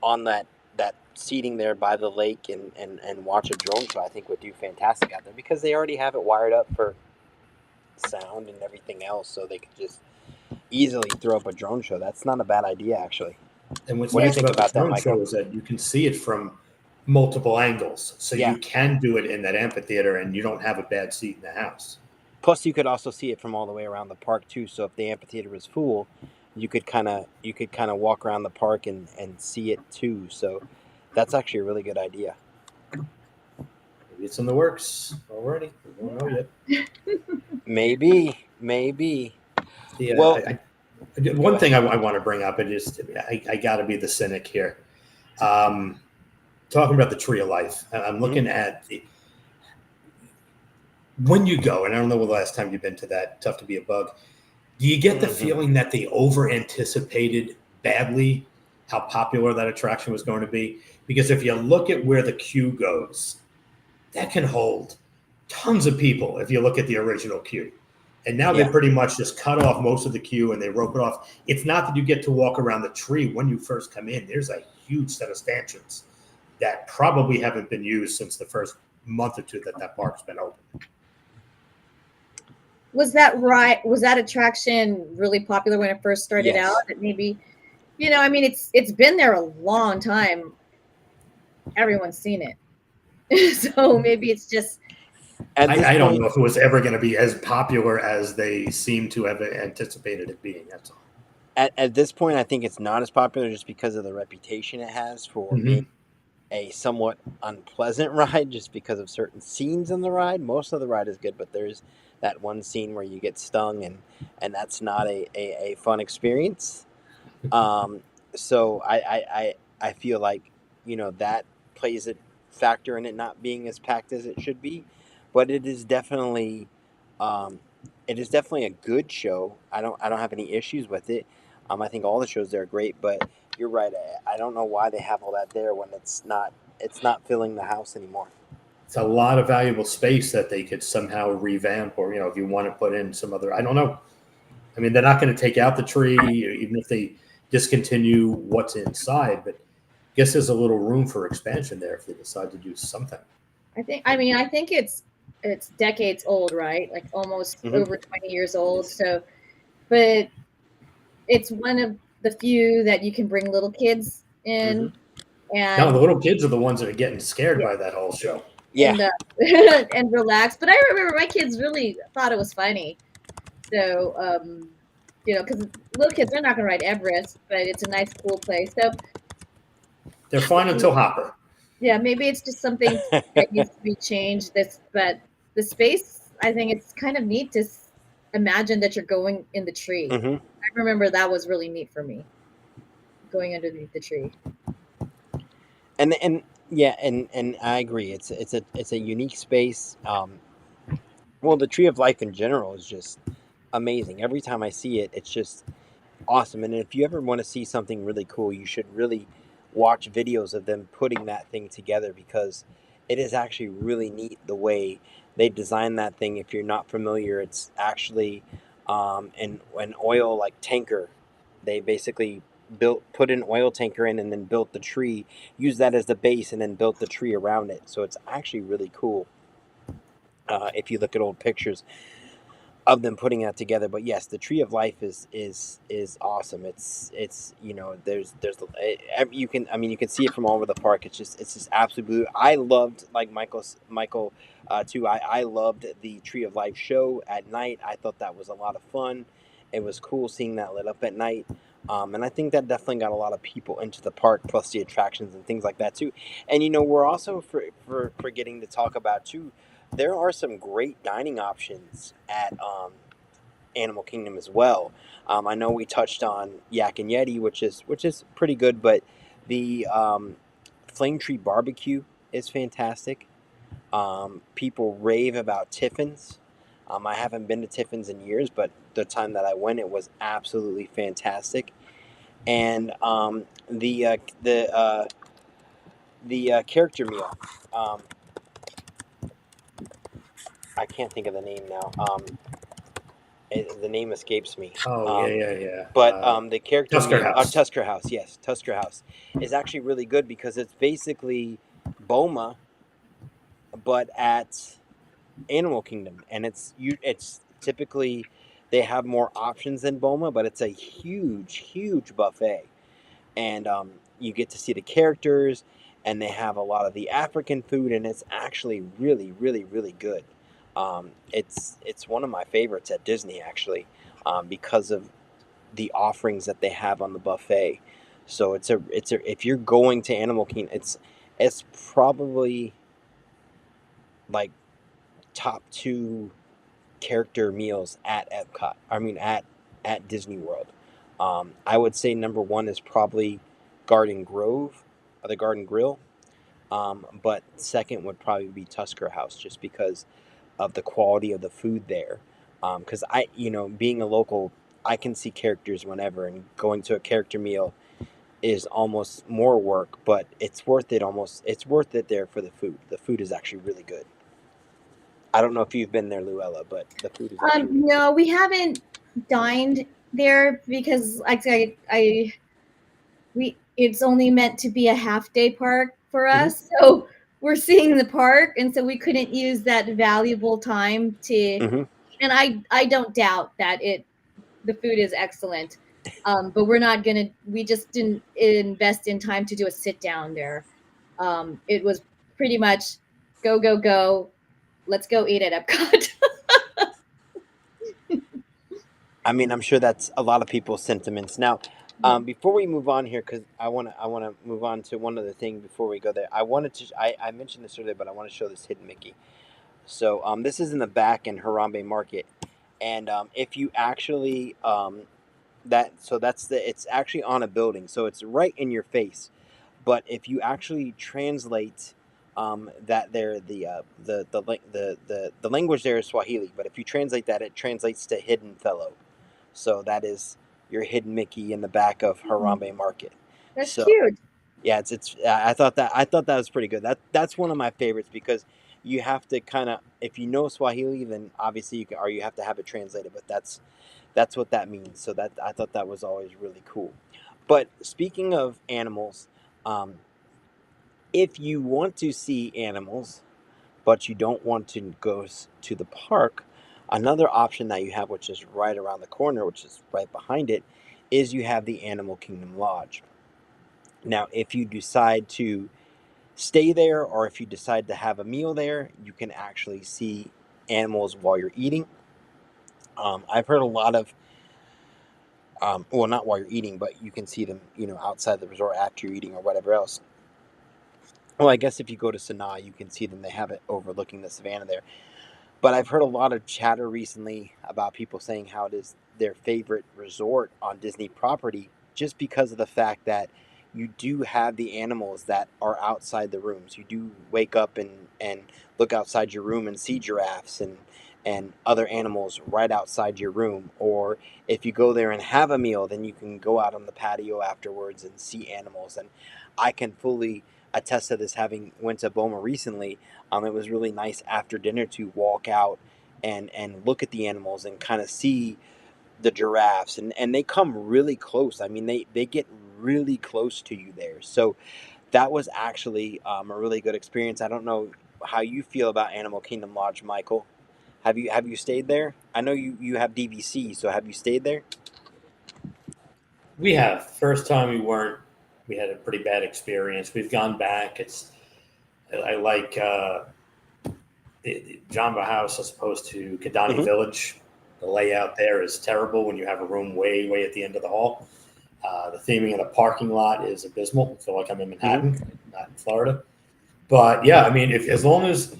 on that seating there by the lake, and watch a drone show. I think would do fantastic out there, because they already have it wired up for sound and everything else, so they could just easily throw up a drone show. That's not a bad idea, actually. And what's What do you nice think about the about that, drone Michael? show is that you can see it from multiple angles. So Yeah. you can do it in that amphitheater and you don't have a bad seat in the house. Plus, you could also see it from all the way around the park too. So if the amphitheater was full, you could kind of walk around the park and see it too. So that's actually a really good idea. Maybe it's in the works already. We don't know yet. Maybe. The Well, go one thing ahead. I want to bring up, and just I got to be the cynic here. Um, Talking about the Tree of Life, I'm Hmm. looking at when you go, and I don't know the last time you've been to that Tough to Be a Bug. Do you get the Hmm. feeling that they over anticipated badly how popular that attraction was going to be? Because if you look at where the queue goes, that can hold tons of people if you look at the original queue. And now they Yeah. pretty much just cut off most of the queue and they rope it off. It's not that you get to walk around the tree when you first come in. There's a huge set of stanchions that probably haven't been used since the first month or two that that park's been open. Was that right? Was that attraction really popular when it first started out? Yes. That maybe, I mean, it's been there a long time. Everyone's seen it, so maybe it's just At this I don't point, know if it was ever going to be as popular as they seem to have anticipated it being. That's all. at this point, I think it's not as popular just because of the reputation it has for being Mm-hmm. a somewhat unpleasant ride, just because of certain scenes in the ride. Most of the ride is good, but there's that one scene where you get stung, and that's not a fun experience. Um, so I feel like that plays a factor in it not being as packed as it should be, but um, it is definitely a good show. I don't have any issues with it. I think all the shows there are great, but you're right. I don't know why they have all that there when it's not filling the house anymore. It's a lot of valuable space that they could somehow revamp, or if you want to put in some other. I don't know. I mean, they're not going to take out the tree, even if they discontinue what's inside. But I guess there's a little room for expansion there if they decide to do something. I think it's decades old, right? Like almost Hmm. over 20 years old. So, but it's one of the few that you can bring little kids Hmm. in Now, the and little kids are the ones that are getting scared yeah, by that whole show. Yeah. and and relax. But I remember my kids really thought it was funny. So, because little kids they're not going to ride Everest, but it's a nice, cool place. So, They're fine until Hopper. yeah, maybe it's just something that needs to be changed. But the space, I think it's kind of neat to imagine that you're going in the tree. Hmm. I remember that was really neat for me, going underneath the tree. And yeah, and I agree. It's a unique space. Well, the Tree of Life in general is just amazing. Every time I see it, it's just awesome. And if you ever want to see something really cool, you should really watch videos of them putting that thing together, because it is actually really neat the way they design that thing. If you're not familiar, it's actually an oil like tanker. They basically put an oil tanker in and then built the tree, used that as the base, and then built the tree around it. So it's actually really cool. If you look at old pictures of them putting that together. But yes, the Tree of Life is awesome. It's there's you can, I mean, you can see it from all over the park. It's just absolutely. I loved, like Michael too. I loved the Tree of Life show at night. I thought that was a lot of fun. It was cool seeing that lit up at night. And I think that definitely got a lot of people into the park, plus the attractions and things like that too. And we're also for forgetting to talk about too, there are some great dining options at Animal Kingdom as well. I know we touched on Yak and Yeti, which is pretty good, but the Flame Tree Barbecue is fantastic. People rave about Tiffin's. I haven't been to Tiffin's in years, but the time that I went, it was absolutely fantastic. And the character meal. Um, I can't think of the name now. The name escapes me. Oh, yeah, yeah, yeah. But the character Tusker meal, House. Tusker House, yes, Tusker House is actually really good because it's basically Boma, but at Animal Kingdom, and it's typically they have more options than Boma, but it's a huge, huge buffet, and you get to see the characters, and they have a lot of the African food, and it's actually really, really, really good. It's one of my favorites at Disney actually, because of the offerings that they have on the buffet. So if you're going to Animal Kingdom, it's probably like top two character meals at Epcot. I mean, at Disney World. I would say number one is probably Garden Grove, or the Garden Grill. But second would probably be Tusker House, just because of the quality of the food there. Because being a local, I can see characters whenever, and going to a character meal is almost more work, but it's worth it. It's worth it there for the food. The food is actually really good. I don't know if you've been there, Luella, but the food is actually really good. No, we haven't dined there because, like I we it's only meant to be a half day park for Hmm. us. So we're seeing the park, and so we couldn't use that valuable time to. Hmm. And I don't doubt that the food is excellent, but we're not gonna. We just didn't invest in time to do a sit down there. It was pretty much go go go. Let's go eat at Epcot. I mean, I'm sure that's a lot of people's sentiments. Now, Yeah. before we move on here, because I wanna move on to one other thing before we go there. I mentioned this earlier, but I want to show this hidden Mickey. So this is in the back in Harambe Market, and if you actually it's actually on a building, so it's right in your face. But if you actually translate that there the language there is Swahili, but if you translate that, it translates to hidden fellow. So that is your hidden Mickey in the back of Harambe Market. That's So cute. yeah, it's I thought that was pretty good. That's one of my favorites because you have to kind of, if you know Swahili, then obviously you can, or you have to have it translated. But that's what that means. So that I thought that was always really cool. But speaking of animals, um, if you want to see animals, but you don't want to go to the park, another option that you have, which is right around the corner, which is right behind it, is you have the Animal Kingdom Lodge. Now, if you decide to stay there, or if you decide to have a meal there, you can actually see animals while you're eating. I've heard a lot of, well, not while you're eating, but you can see them, outside the resort after you're eating or whatever else. Well, I guess if you go to Sanaa, you can see them. They have it overlooking the savannah there. But I've heard a lot of chatter recently about people saying how it is their favorite resort on Disney property, just because of the fact that you do have the animals that are outside the rooms. You do wake up and look outside your room and see giraffes and other animals right outside your room. Or if you go there and have a meal, then you can go out on the patio afterwards and see animals. And I can fully attest to this, having went to Boma recently. It was really nice after dinner to walk out and look at the animals and kind of see the giraffes, and they come really close. I mean, they get really close to you there. So that was actually a really good experience. I don't know how you feel about Animal Kingdom Lodge, Michael. Have you stayed there? I know you have DVC, so have you stayed there? We have. First time we weren't. We had a pretty bad experience. We've gone back. I like the Jamba House as opposed to Kidani Hmm. Village. The layout there is terrible when you have a room way at the end of the hall. The theming in the parking lot is abysmal. I feel like I'm in Hmm. Manhattan, not in Florida. But yeah, I mean, if as long as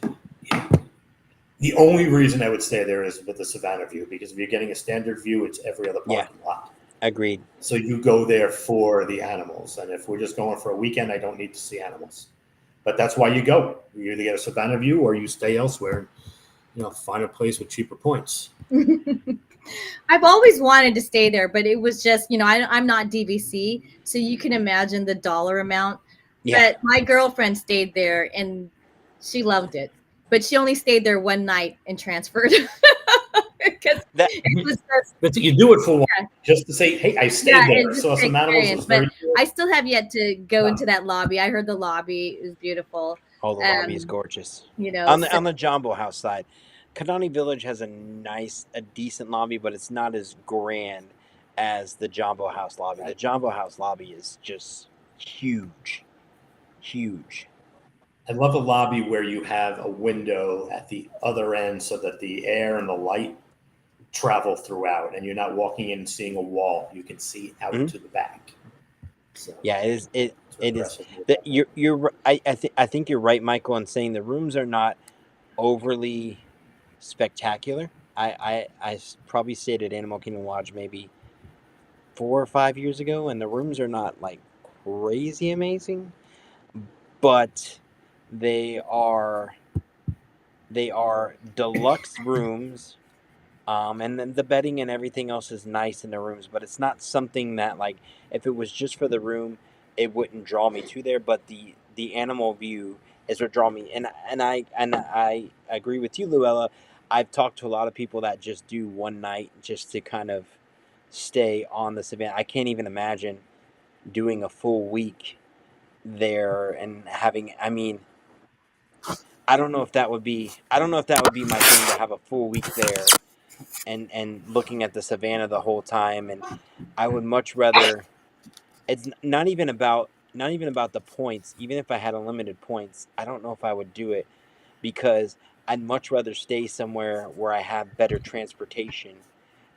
the only reason I would stay there is with the Savannah view, because if you're getting a standard view, it's every other Yeah, parking lot. agreed. So you go there for the animals. And if we're just going for a weekend, I don't need to see animals. But that's why you go. You either get a Savannah view or you stay elsewhere and find a place with cheaper points. I've always wanted to stay there, but it was just, I'm not DVC, so you can imagine the dollar amount. Yeah, But my girlfriend stayed there and she loved it. But she only stayed there one night and transferred because that it was just, But you do it for one, yeah, just to say, hey, I yeah, stayed there, and just saw the some animals. It experience. was But very cool. I still have yet to go No, into that lobby. I heard the lobby is beautiful. oh, the lobby is gorgeous. So On the Jumbo House side, Kadani Village has a decent lobby, but it's not as grand as the Jumbo House lobby. The Jumbo House lobby is just huge, huge. I love a lobby where you have a window at the other end so that the air and the light travel throughout, and you're not walking in and seeing a wall. You can see out Hmm. to the back. So Yeah, it is. that's what It is impresses me that about that. I think you're right, Michael, in saying the rooms are not overly spectacular. Probably stayed at Animal Kingdom Lodge maybe 4 or 5 years ago, and the rooms are not like crazy amazing, but they are they are deluxe rooms. And then the bedding and everything else is nice in the rooms, but it's not something that, like, if it was just for the room, it wouldn't draw me to there. But the animal view is what draw me, and I agree with you, Luella. I've talked to a lot of people that just do one night just to kind of stay on the savannah. I can't even imagine doing a full week there and having. I mean, I don't know if that would be my thing to have a full week there and looking at the savannah the whole time. And I would much rather. It's not even about the points. Even if I had unlimited points, I don't know if I would do it, because I'd much rather stay somewhere where I have better transportation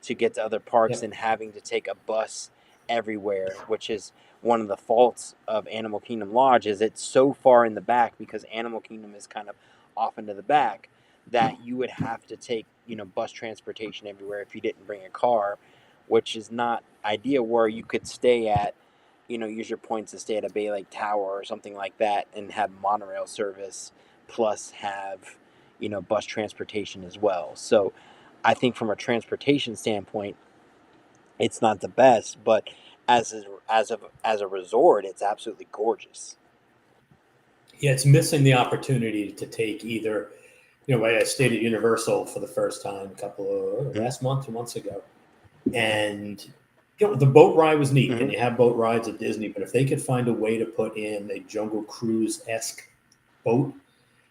to get to other parks Yep. than having to take a bus everywhere, which is one of the faults of Animal Kingdom Lodge. Is it's so far in the back, because Animal Kingdom is kind of off into the back, that you would have to take, bus transportation everywhere if you didn't bring a car, which is not ideal. Where you could stay at, use your points to stay at a Bay Lake Tower or something like that and have monorail service plus have, bus transportation as well. So I think from a transportation standpoint, it's not the best, but as a resort, it's absolutely gorgeous. Yeah, it's missing the opportunity to take either, I stayed at Universal for the first time a couple of Mm-hmm. last month, 2 months ago, and the boat ride was neat, Mm-hmm. and you have boat rides at Disney, but if they could find a way to put in a Jungle Cruise esque boat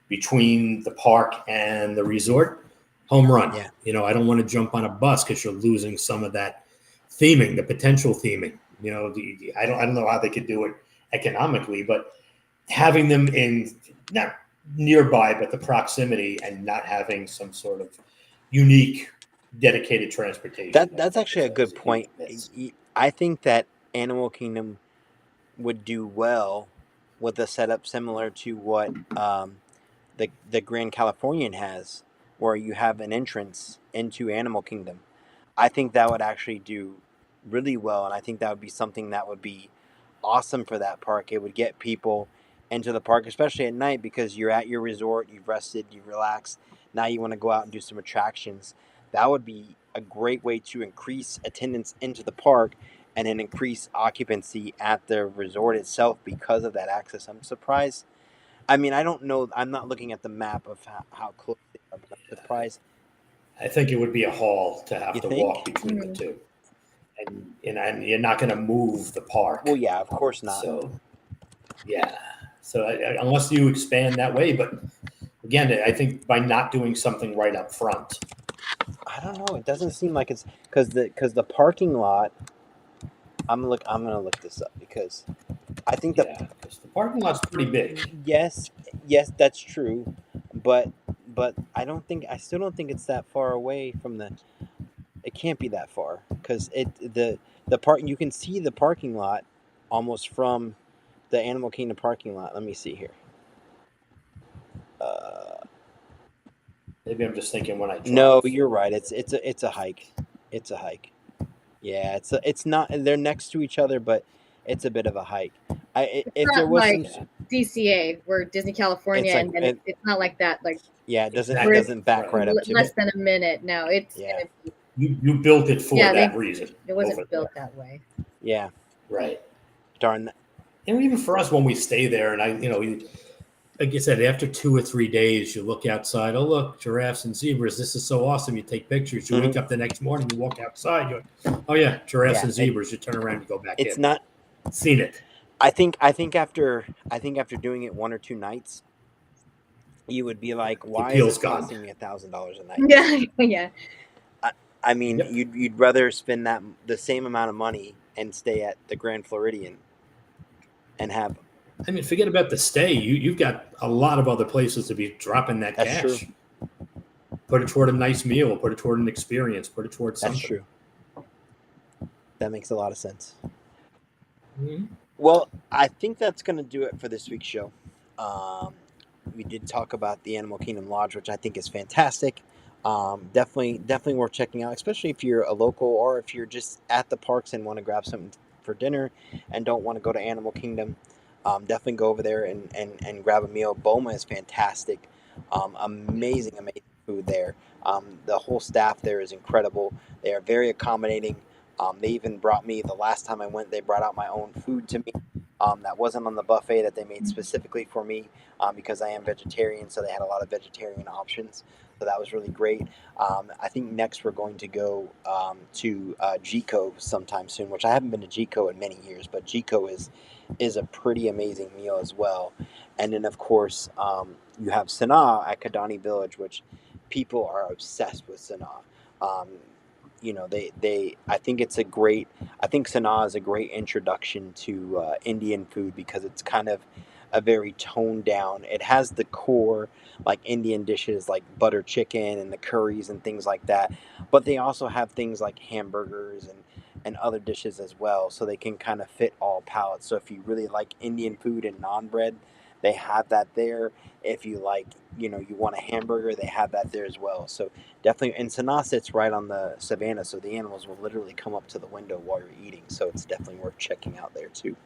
between the park and the resort, home run. Yeah, I don't want to jump on a bus because you're losing some of that theming, the potential theming. I don't know how they could do it economically, but having them in not nearby, but the proximity, and not having some sort of unique dedicated transportation, I that's think actually a is good a huge point. miss. I think that Animal Kingdom would do well with a setup similar to what the Grand Californian has, where you have an entrance into Animal Kingdom. I think that would actually do really well, and I think that would be something that would be awesome for that park. It would get people into the park, especially at night, because you're at your resort, you've rested, you've relaxed. Now you want to go out and do some attractions. That would be a great way to increase attendance into the park and then increase occupancy at the resort itself because of that access. I'm surprised. I mean, I don't know. I'm not looking at the map of how close they are, but I'm surprised. I think it would be a haul to have You to walk think? between the Mhm. two, and you're not going to move the Well, park. yeah, of course not. So yeah, so unless you expand that way, but again, I think by not doing something right up front, I don't know. It doesn't seem like it's because the parking lot. I'm gonna look this up because I think the yeah, because the parking lot's pretty big. yes, yes, that's true, but I still don't think it's that far away from the. It can't be that far because the park you can see the parking lot almost from the Animal Kingdom parking lot. Let me see here. Uh, Maybe I'm just thinking when I no, drive you're through. right. It's a hike. It's a hike. Yeah, it's not. They're next to each other, but it's a bit of a hike. It's If there not was like some, DCA where Disney California, it's like and then it's not like that. Like yeah, it where Exactly. it's doesn't back Right. right up to Yeah. less it. than a minute. No, it's Yeah, gonna be. You built it for Yeah, that reason it over wasn't built there. that way. yeah. Right. Darn that. And even for us, when we stay there, and like I said, after 2 or 3 days, you look outside. Oh, look, giraffes and zebras. This is so awesome. You take pictures. You Hmm. wake up the next morning, you walk outside. You're like, oh yeah, giraffes Yeah, and zebras. You turn around, you go back it's in. not. Seen it. I think after doing it 1 or 2 nights, you would be like, The why is appeal's it gone. costing me $1,000 a night? Yeah, yeah. I, I mean, Yep. you'd rather spend the same amount of money and stay at the Grand Floridian and have. I mean, forget about the stay. You've got a lot of other places to be dropping that That's true. cash. Put it toward a nice meal. Put it toward an experience. Put it towards That's something. true. That makes a lot of sense. Mm-hmm. Well, I think that's going to do it for this week's show. Um, we did talk about the Animal Kingdom Lodge, which I think is fantastic. Definitely worth checking out, especially if you're a local or if you're just at the parks and want to grab something for dinner and don't want to go to Animal Kingdom. Definitely go over there and grab a meal. Boma is fantastic. Amazing food there. The whole staff there is incredible. They are very accommodating. They even brought me, the last time I went, they brought out my own food to me. That wasn't on the buffet that they made specifically for me because I am vegetarian, so they had a lot of vegetarian options. So that was really great. I think next we're going to go to Gico sometime soon, which I haven't been to Gico in many years, but Gico is a pretty amazing meal as well. And then of course you have Sanaa at Kadani Village, which people are obsessed with Sanaa. Um, they I think it's a great, I think Sanaa is a great introduction to Indian food because it's kind of a very toned down. It has the core like Indian dishes like butter chicken and the curries and things like that, but they also have things like hamburgers and other dishes as well, so they can kind of fit all palates. So if you really like Indian food and naan bread, they have that there. If you like, you want a hamburger, they have that there as well. So definitely, and Sanaa sits right on the savannah, so the animals will literally come up to the window while you're eating. So it's definitely worth checking out there too.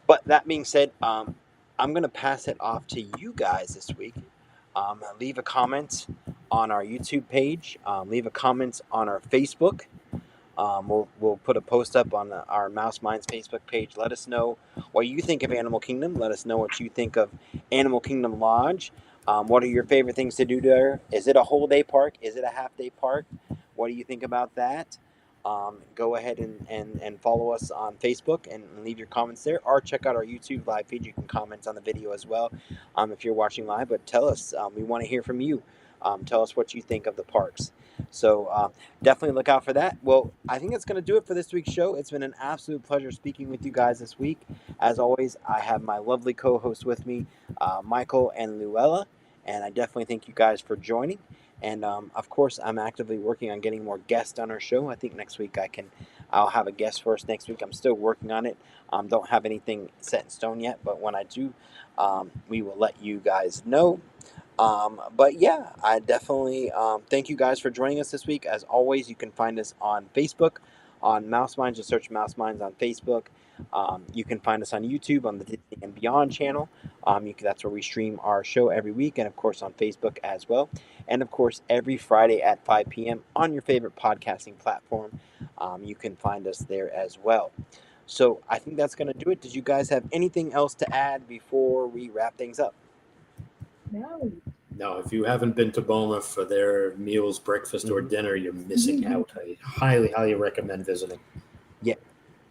But that being said, I'm gonna pass it off to you guys this week. Leave a comment on our YouTube page. Leave a comment on our Facebook. We'll put a post up on our Mouse Minds Facebook page. Let us know what you think of Animal Kingdom. Let us know what you think of Animal Kingdom Lodge. What are your favorite things to do there? Is it a whole day park? Is it a half day park? What do you think about that? Go ahead and follow us on Facebook and leave your comments there, or check out our YouTube live feed. You can comment on the video as well if you're watching live. But tell us, we want to hear from you. Tell us what you think of the parks. So definitely look out for that. Well, I think that's going to do it for this week's show. It's been an absolute pleasure speaking with you guys this week. As always, I have my lovely co-hosts with me, Michael and Luella, and I definitely thank you guys for joining. And of course, I'm actively working on getting more guests on our show. I think next week I'll have a guest for us next week. I'm still working on it. Don't have anything set in stone yet, but when I do, we will let you guys know. But yeah, I definitely thank you guys for joining us this week. As always, you can find us on Facebook, on Mouse Minds. Just search Mouse Minds on Facebook. You can find us on YouTube on the Disney and Beyond channel. That's where we stream our show every week, and of course on Facebook as well. And of course, every Friday at 5 p.m. on your favorite podcasting platform. You can find us there as well. So I think that's going to do it. Did you guys have anything else to add before we wrap things up? No. No, if you haven't been to Boma for their meals, breakfast, or dinner, you're missing out. I highly recommend visiting. Yeah.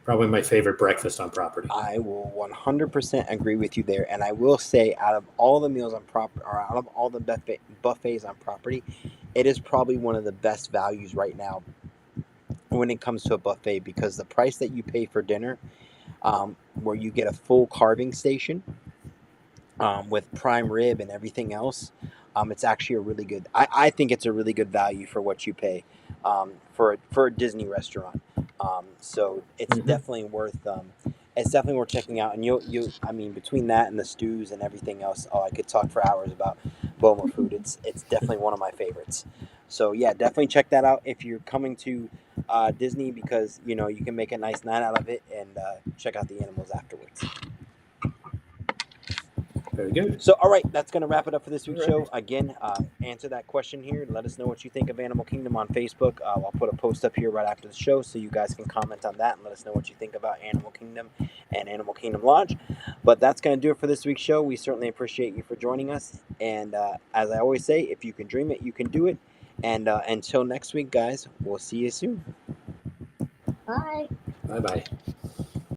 Probably my favorite breakfast on property. I will 100% agree with you there. And I will say, out of all the meals on property, or out of all the buffets on property, it is probably one of the best values right now when it comes to a buffet, because the price that you pay for dinner, where you get a full carving station with prime rib and everything else, it's actually a really good. I think it's a really good value for what you pay for a Disney restaurant. So it's definitely worth. It's definitely worth checking out. And I mean, between that and the stews and everything else, oh, I could talk for hours about Boma food. It's definitely one of my favorites. So yeah, definitely check that out if you're coming to Disney, because you can make a nice night out of it and check out the animals afterwards. Very good. So, all right, that's going to wrap it up for this week's show. Again, answer that question here. Let us know what you think of Animal Kingdom on Facebook. I'll put a post up here right after the show so you guys can comment on that and let us know what you think about Animal Kingdom and Animal Kingdom Lodge. But that's going to do it for this week's show. We certainly appreciate you for joining us. And as I always say, if you can dream it, you can do it. And until next week, guys, we'll see you soon. Bye. Bye-bye.